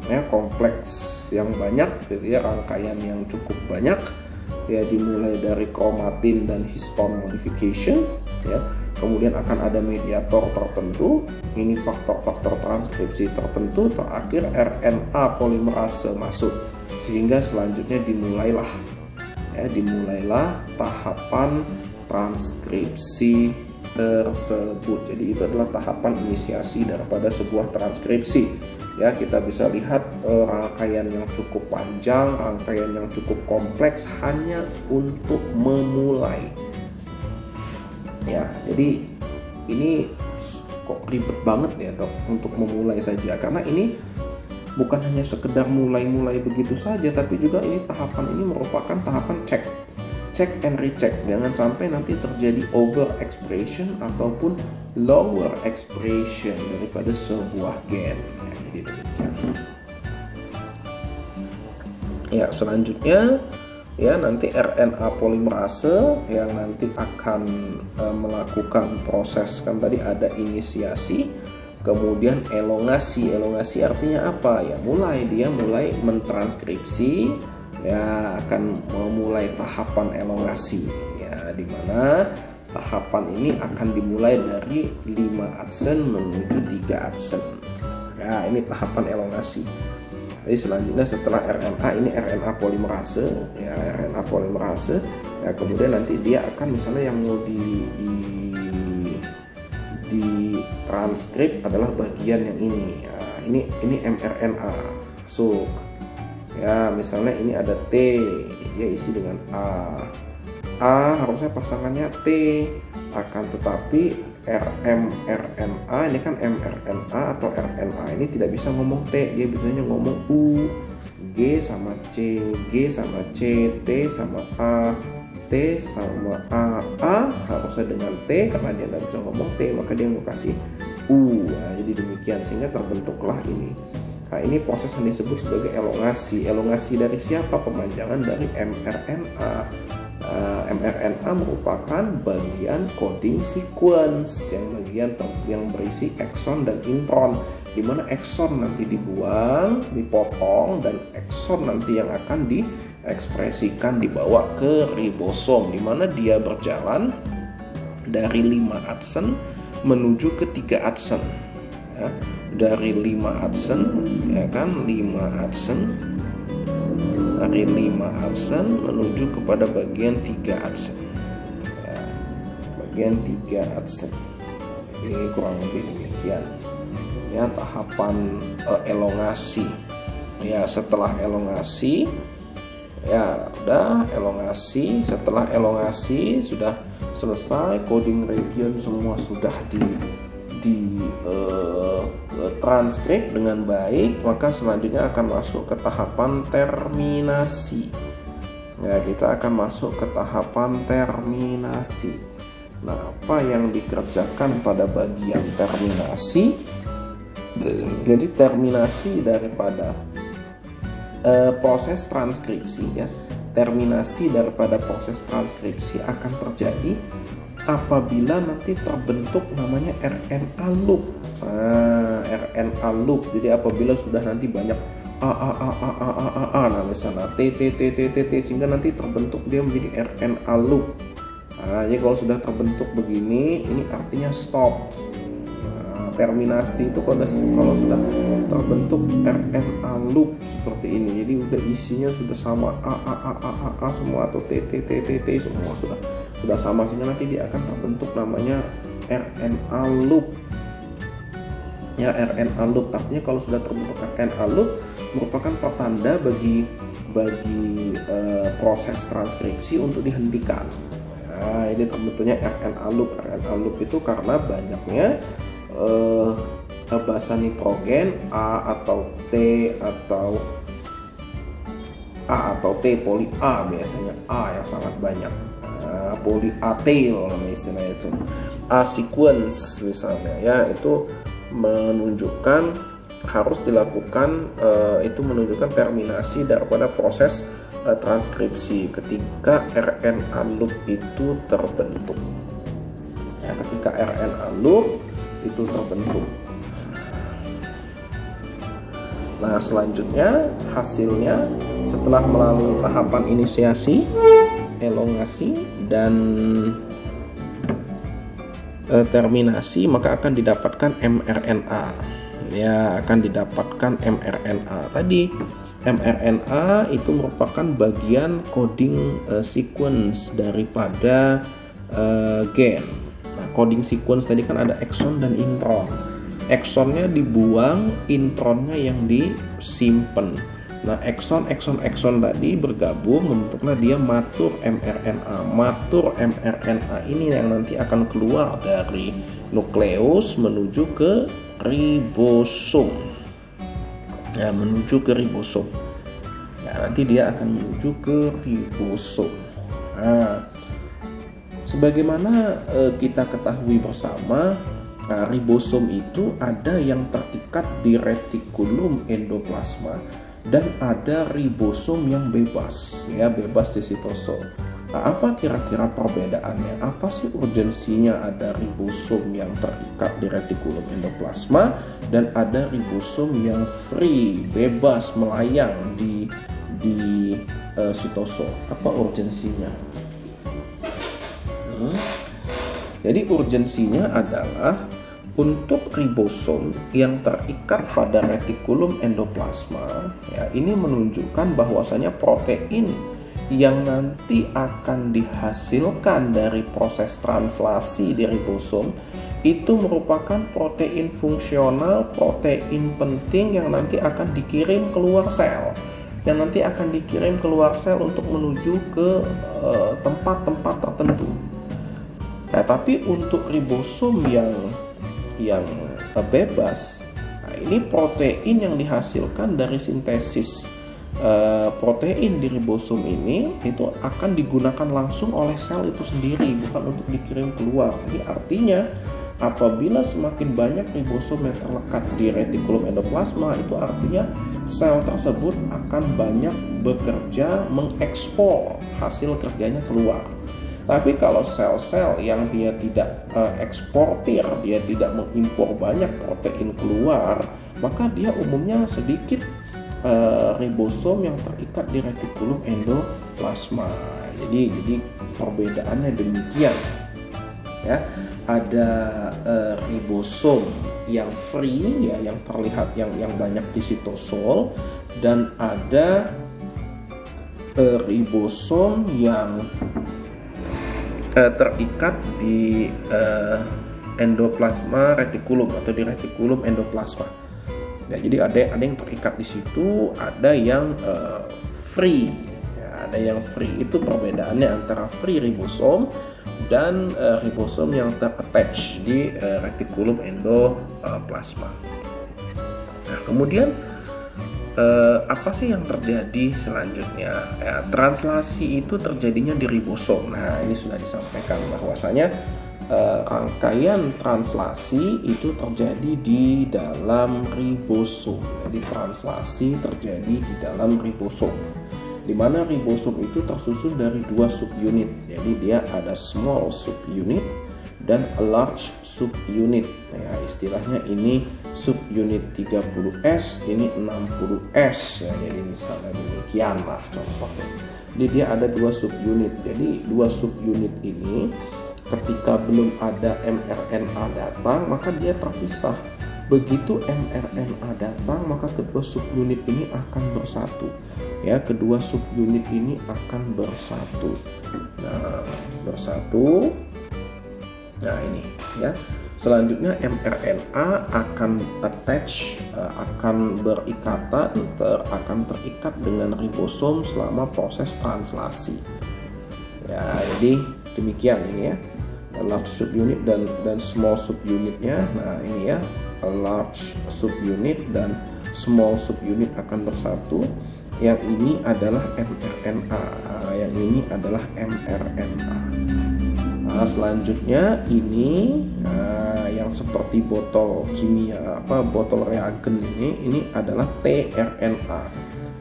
ya, kompleks yang banyak, gitu ya, rangkaian yang cukup banyak, ya, dimulai dari kromatin dan histone modification, ya, kemudian akan ada mediator tertentu, ini faktor-faktor transkripsi tertentu, terakhir RNA polimerase masuk, sehingga selanjutnya dimulailah tahapan transkripsi tersebut. Jadi itu adalah tahapan inisiasi daripada sebuah transkripsi. Ya, kita bisa lihat rangkaian yang cukup panjang, rangkaian yang cukup kompleks hanya untuk memulai. Ya, jadi ini kok ribet banget ya, Dok, untuk memulai saja, karena ini bukan hanya sekedar mulai begitu saja, tapi juga ini tahapan ini merupakan tahapan check and recheck. Jangan sampai nanti terjadi over expression ataupun lower expression daripada sebuah gen. Ya, jadi demikian. Ya, selanjutnya, ya, nanti RNA polimerase yang nanti akan melakukan proses, kan tadi ada inisiasi, kemudian elongasi. Elongasi artinya apa? Ya, dia mulai mentranskripsi, ya, akan memulai tahapan elongasi, ya, di mana tahapan ini akan dimulai dari 5 adsen menuju 3 adsen. Ya, ini tahapan elongasi. Jadi selanjutnya setelah RNA, ini RNA polimerase, ya, RNA polimerase, ya, kemudian nanti dia akan, misalnya yang mau di transkrip adalah bagian yang ini, ya, ini mRNA masuk. Ya, misalnya ini ada T, dia isi dengan A harusnya pasangannya T, akan tetapi mRNA ini kan mRNA atau RNA ini tidak bisa ngomong T, dia biasanya ngomong U, G sama C, G sama C, T sama A, T sama A harusnya dengan T, karena dia nggak bisa ngomong T, maka dia mau kasih U. Nah, jadi demikian, sehingga terbentuklah ini. Nah, ini proses yang disebut sebagai elongasi. Elongasi dari siapa? Pemanjangan dari mRNA. mRNA merupakan bagian coding sequence, yang berisi ekson dan intron, di mana ekson nanti dibuang, dipotong, dan ekson nanti yang akan diekspresikan, dibawa ke ribosom, di mana dia berjalan dari 5 adsen menuju ke 3 adsen. ya, dari 5 Hudson, ya kan, 5 Hudson, dari 5 Hudson menuju kepada bagian 3 Hudson, ya, bagian 3 Hudson. Jadi kurang lebih demikian ya tahapan elongasi. Ya, setelah elongasi, ya udah elongasi. Setelah elongasi sudah selesai, coding region semua sudah di transkrip dengan baik, maka selanjutnya akan masuk ke tahapan terminasi. Ya, kita akan masuk ke tahapan terminasi. Nah, apa yang dikerjakan pada bagian terminasi? Jadi terminasi daripada proses transkripsi, ya, terminasi daripada proses transkripsi akan terjadi apabila nanti terbentuk namanya RNA loop. Nah, RNA loop. Jadi apabila sudah nanti banyak nah misalnya T sehingga nanti terbentuk dia menjadi RNA loop. Nah, jadi kalau sudah terbentuk begini, ini artinya stop. Terminasi itu kalau sudah terbentuk RNA loop seperti ini, jadi udah isinya sudah sama A semua, atau T semua sudah sama, sehingga nanti dia akan terbentuk namanya RNA loop. Ya, RNA loop artinya kalau sudah terbentuk RNA loop merupakan pertanda bagi proses transkripsi untuk dihentikan. Nah, ini terbentuknya RNA loop. RNA loop itu karena banyaknya basa nitrogen A atau T poli A, biasanya A yang sangat banyak, polyatil istilah itu, A sequence misalnya, ya, itu menunjukkan harus dilakukan, itu menunjukkan terminasi daripada proses transkripsi ketika RNA loop itu terbentuk. Ya, ketika RNA loop itu terbentuk. Nah, selanjutnya hasilnya setelah melalui tahapan inisiasi, elongasi, dan terminasi, maka akan didapatkan mRNA. Ya, akan didapatkan mRNA. Tadi mRNA itu merupakan bagian coding sequence daripada gen. Nah, coding sequence tadi kan ada exon dan intron. Exonnya dibuang, intronnya yang disimpan. Nah, exon tadi bergabung membentuklah dia matur mRNA. Matur mRNA ini yang nanti akan keluar dari nukleus menuju ke ribosom. Ya, menuju ke ribosom. Ya, nanti dia akan menuju ke ribosom. Nah, sebagaimana kita ketahui bersama, ribosom itu ada yang terikat di retikulum endoplasma dan ada ribosom yang bebas, ya, bebas di sitosom. Nah, apa kira-kira perbedaannya? Apa sih urgensinya ada ribosom yang terikat di retikulum endoplasma dan ada ribosom yang free, bebas melayang di sitosom? Apa urgensinya? Jadi urgensinya adalah untuk ribosom yang terikat pada retikulum endoplasma, ya, ini menunjukkan bahwasanya protein yang nanti akan dihasilkan dari proses translasi di ribosom itu merupakan protein fungsional, protein penting yang nanti akan dikirim keluar sel, yang nanti akan dikirim keluar sel untuk menuju ke tempat-tempat tertentu. Nah, tapi untuk ribosom yang bebas, nah, ini protein yang dihasilkan dari sintesis protein di ribosom ini itu akan digunakan langsung oleh sel itu sendiri, bukan untuk dikirim keluar. Jadi artinya apabila semakin banyak ribosom yang terlekat di retikulum endoplasma, itu artinya sel tersebut akan banyak bekerja mengekspor hasil kerjanya keluar. Tapi kalau sel-sel yang dia tidak eksportir, dia tidak mengimpor banyak protein keluar, maka dia umumnya sedikit ribosom yang terikat di retikulum endoplasma. Jadi perbedaannya demikian. Ya, ada ribosom yang free ya, yang terlihat yang banyak di sitosol, dan ada ribosom yang terikat di endoplasma retikulum atau di retikulum endoplasma. Ya, jadi ada yang terikat di situ, ada yang free. Ya, ada yang free. Itu perbedaannya antara free ribosom dan ribosom yang ter-attach di retikulum endoplasma. Nah, kemudian apa sih yang terjadi selanjutnya? Ya, translasi itu terjadinya di ribosom. Nah, ini sudah disampaikan bahwasanya rangkaian translasi itu terjadi di dalam ribosom. Jadi translasi terjadi di dalam ribosom, di mana ribosom itu tersusun dari dua subunit. Jadi dia ada small subunit dan a large subunit. Ya, istilahnya ini subunit 30S, ini 60S. Ya, jadi misalnya demikianlah contohnya. Jadi dia ada dua subunit. Jadi dua subunit ini ketika belum ada mRNA datang, maka dia terpisah. Begitu mRNA datang, maka kedua subunit ini akan bersatu. Ya, kedua subunit ini akan bersatu. Nah, bersatu. Nah, ini ya. Selanjutnya mRNA akan attach, akan berikatan, akan terikat dengan ribosom selama proses translasi. Ya, jadi demikian ini ya. Large subunit dan small subunitnya. Nah, ini ya, large subunit dan small subunit akan bersatu. Yang ini adalah mRNA, yang ini adalah mRNA. Nah, selanjutnya ini yang seperti botol kimia, botol reagen ini adalah tRNA.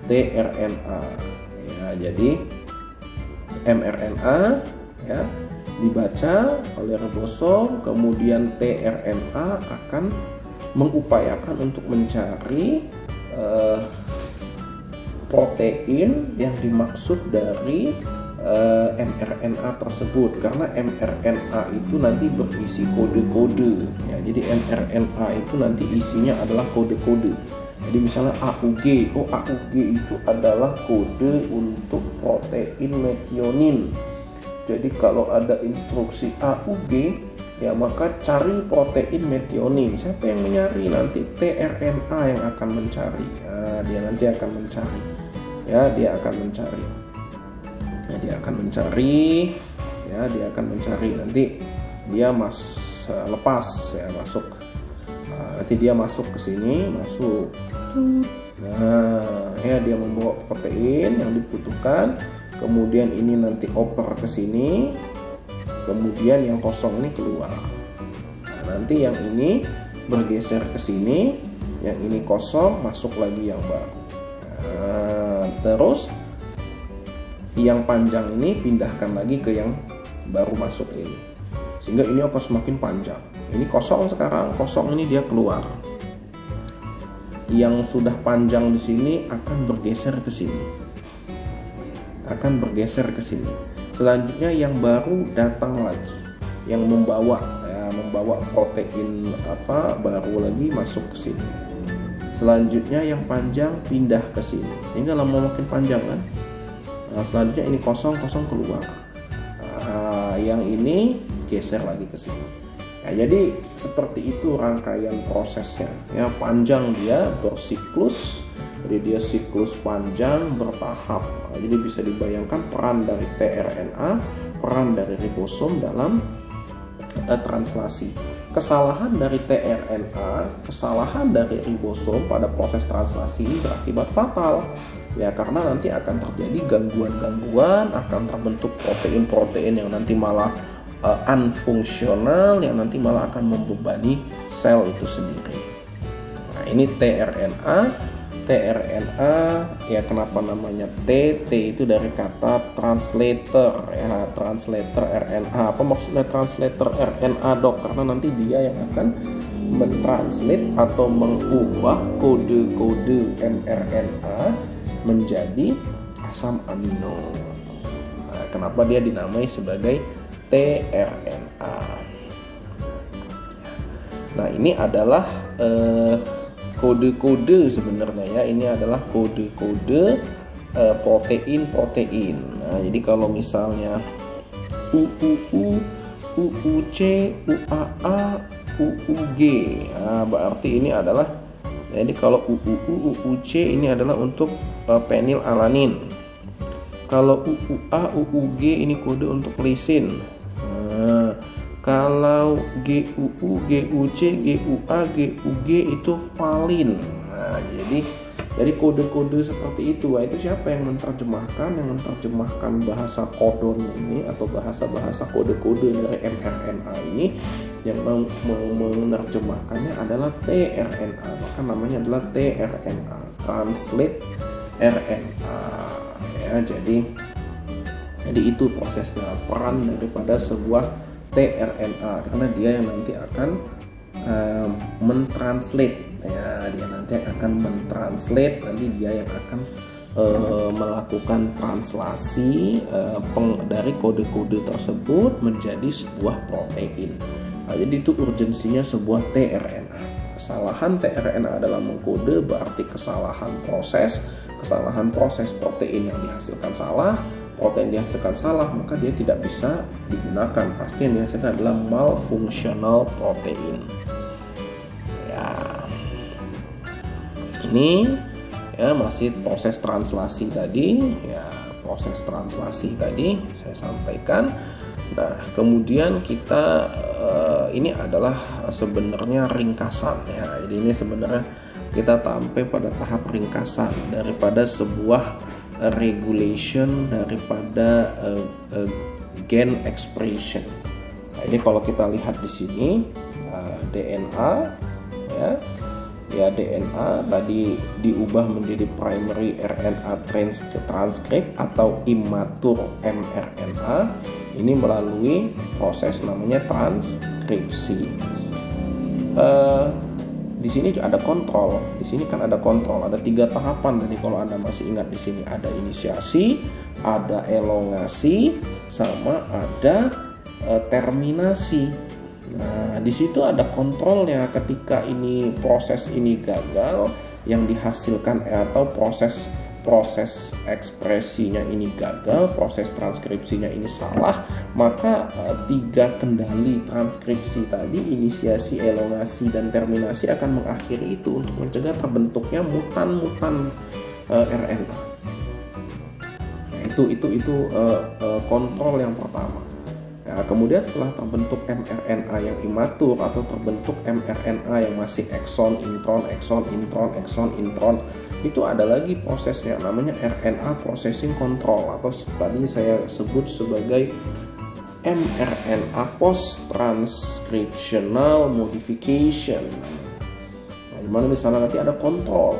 tRNA. Ya, jadi mRNA ya dibaca oleh ribosom, kemudian tRNA akan mengupayakan untuk mencari protein yang dimaksud dari mRNA tersebut, karena mRNA itu nanti berisi kode-kode ya. Jadi mRNA itu nanti isinya adalah kode-kode. Jadi misalnya AUG, AUG itu adalah kode untuk protein metionin. Jadi kalau ada instruksi AUG, ya maka cari protein metionin. Siapa yang mencari? Nanti tRNA yang akan mencari. Nah, dia nanti akan mencari. Ya, dia akan mencari. Ya, dia akan mencari. Ya, dia akan mencari. Nanti dia lepas ya, masuk. Nah, nanti dia masuk ke sini, masuk. Nah, ya dia membawa protein yang dibutuhkan. Kemudian ini nanti oper ke sini, kemudian yang kosong ini keluar. Nah, nanti yang ini bergeser ke sini, yang ini kosong, masuk lagi yang baru. Nah, terus yang panjang ini pindahkan lagi ke yang baru masuk ini, sehingga ini akan semakin panjang. Ini kosong sekarang, kosong ini dia keluar. Yang sudah panjang di sini akan bergeser ke sini. Selanjutnya yang baru datang lagi, yang membawa protein baru lagi masuk ke sini. Selanjutnya yang panjang pindah ke sini, sehingga lama makin panjang kan. Nah, selanjutnya ini kosong keluar. Nah, yang ini geser lagi ke sini. Ya, jadi seperti itu rangkaian prosesnya. Ya, panjang dia bersiklus. Jadi dia siklus panjang bertahap. Nah, jadi bisa dibayangkan peran dari tRNA, peran dari ribosom dalam translasi. Kesalahan dari tRNA, kesalahan dari ribosom pada proses translasi ini berakibat fatal. Ya, karena nanti akan terjadi gangguan-gangguan, akan terbentuk protein-protein yang nanti malah unfungsional, yang nanti malah akan membebani sel itu sendiri. Nah, ini tRNA ya, kenapa namanya T itu dari kata translator ya, translator RNA. Apa maksudnya translator RNA, Dok? Karena nanti dia yang akan mentranslate atau mengubah kode-kode mRNA menjadi asam amino. Nah, kenapa dia dinamai sebagai tRNA? Nah, ini adalah kode-kode sebenarnya ya. Ini adalah kode-kode protein. Nah, jadi kalau misalnya UUU, UUC, UAA, UUG, nah, berarti ini adalah, jadi kalau UUU, UUC ini adalah untuk penilalanin. Kalau UUA, UUG ini kode untuk lisin. Nah, kalau GUU, GUC, GUA, GUG itu valin. Nah, jadi kode-kode seperti itu. Nah, itu siapa yang menerjemahkan? Yang menerjemahkan bahasa kodon ini atau bahasa-bahasa kode-kode dari mRNA ini, yang menerjemahkannya adalah tRNA. Maka namanya adalah tRNA, translate RNA. Ya, jadi itu prosesnya, peran daripada sebuah tRNA, karena dia yang nanti akan mentranslate, ya, dia nanti akan mentranslate, nanti dia yang akan melakukan translasi dari kode-kode tersebut menjadi sebuah protein. Nah, jadi itu urgensinya sebuah tRNA. Kesalahan tRNA adalah mengkode, berarti kesalahan proses protein yang dihasilkan salah. Protein dihasilkan salah, maka dia tidak bisa digunakan. Pasti yang dihasilkan adalah malfunctional protein. Ya, ini ya masih proses translasi tadi. Ya, proses translasi tadi saya sampaikan. Nah, kemudian kita ini adalah sebenarnya ringkasan ya. Jadi ini sebenarnya kita sampai pada tahap ringkasan daripada sebuah regulation daripada gen expression. Nah, ini kalau kita lihat di sini DNA ya DNA tadi diubah menjadi primary RNA transcript atau immature mRNA, ini melalui proses namanya transkripsi. Di sini ada kontrol. Di sini kan ada kontrol. Ada 3 tahapan. Tadi kalau Anda masih ingat, di sini ada inisiasi, ada elongasi, sama ada terminasi. Nah, di situ ada kontrolnya. Ketika ini proses ini gagal, yang dihasilkan atau proses ekspresinya ini gagal, proses transkripsinya ini salah, maka 3 kendali transkripsi tadi, inisiasi, elongasi, dan terminasi akan mengakhiri itu untuk mencegah terbentuknya mutan-mutan RNA. Nah, itu kontrol yang pertama. Nah, kemudian setelah terbentuk mRNA yang imatur atau terbentuk mRNA yang masih ekson, intron, itu ada lagi prosesnya namanya RNA processing control, atau tadi saya sebut sebagai mRNA post transcriptional modification. Nah, dimana di sana nanti ada kontrol,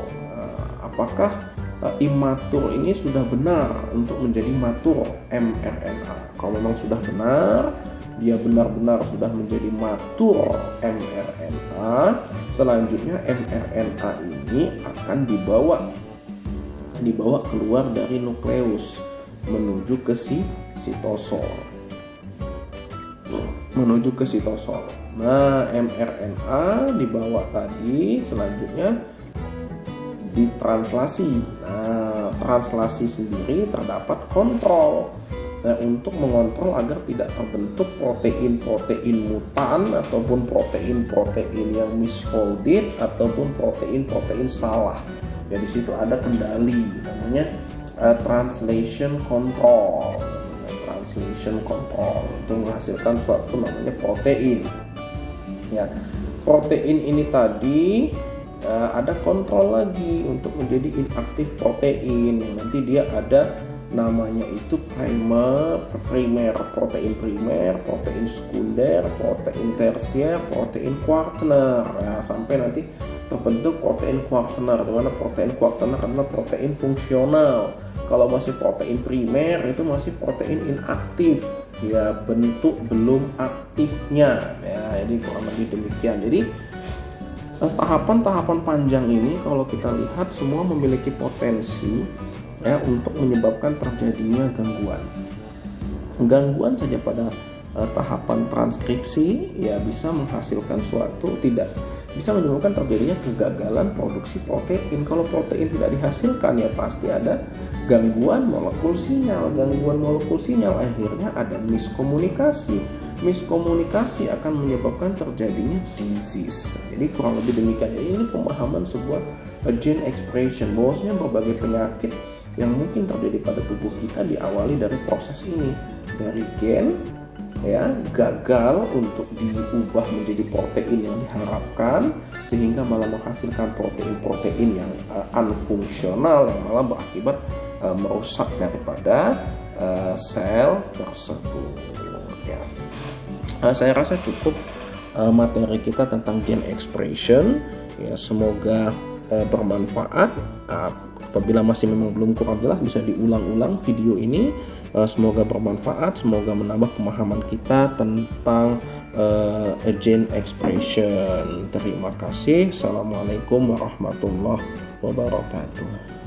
apakah imatur ini sudah benar untuk menjadi matur mRNA. Kalau memang sudah benar, dia benar-benar sudah menjadi matur mRNA, selanjutnya mRNA ini akan dibawa keluar dari nukleus menuju ke sitosol. Nah, mRNA dibawa tadi, selanjutnya ditranslasi. Nah, translasi sendiri terdapat kontrol. Nah, untuk mengontrol agar tidak terbentuk protein-protein mutan ataupun protein-protein yang misfolded ataupun protein-protein salah. Ya, di situ ada kendali namanya translation control. Translation control untuk menghasilkan suatu namanya protein. Ya, protein ini tadi ada kontrol lagi untuk menjadi inaktif protein, yang nanti dia ada namanya itu primer, protein primer, protein sekunder, protein tersier, protein kuartener, ya, sampai nanti terbentuk protein kuartener, di mana protein kuartener adalah protein fungsional. Kalau masih protein primer itu masih protein inaktif, ya, bentuk belum aktifnya, ya, jadi kurang lebih demikian. Jadi tahapan-tahapan panjang ini kalau kita lihat semua memiliki potensi, ya, untuk menyebabkan terjadinya gangguan saja tahapan transkripsi, ya bisa menghasilkan suatu, tidak bisa menyebabkan terjadinya kegagalan produksi protein. Kalau protein tidak dihasilkan, ya pasti ada gangguan molekul sinyal. Gangguan molekul sinyal akhirnya ada miskomunikasi. Miskomunikasi akan menyebabkan terjadinya disease. Jadi kurang lebih demikian. Ini pemahaman sebuah gene expression, bahwasanya berbagai penyakit yang mungkin terjadi pada tubuh kita diawali dari proses ini, dari gen ya gagal untuk diubah menjadi protein yang diharapkan, sehingga malah menghasilkan protein-protein yang unfungsional, yang malah berakibat merusak daripada sel tersebut. Ya. Saya rasa cukup materi kita tentang gene expression. Ya, semoga bermanfaat. Apabila masih memang belum kurang jelas, bisa diulang-ulang video ini. Semoga bermanfaat, semoga menambah pemahaman kita tentang gene expression. Terima kasih. Assalamualaikum warahmatullahi wabarakatuh.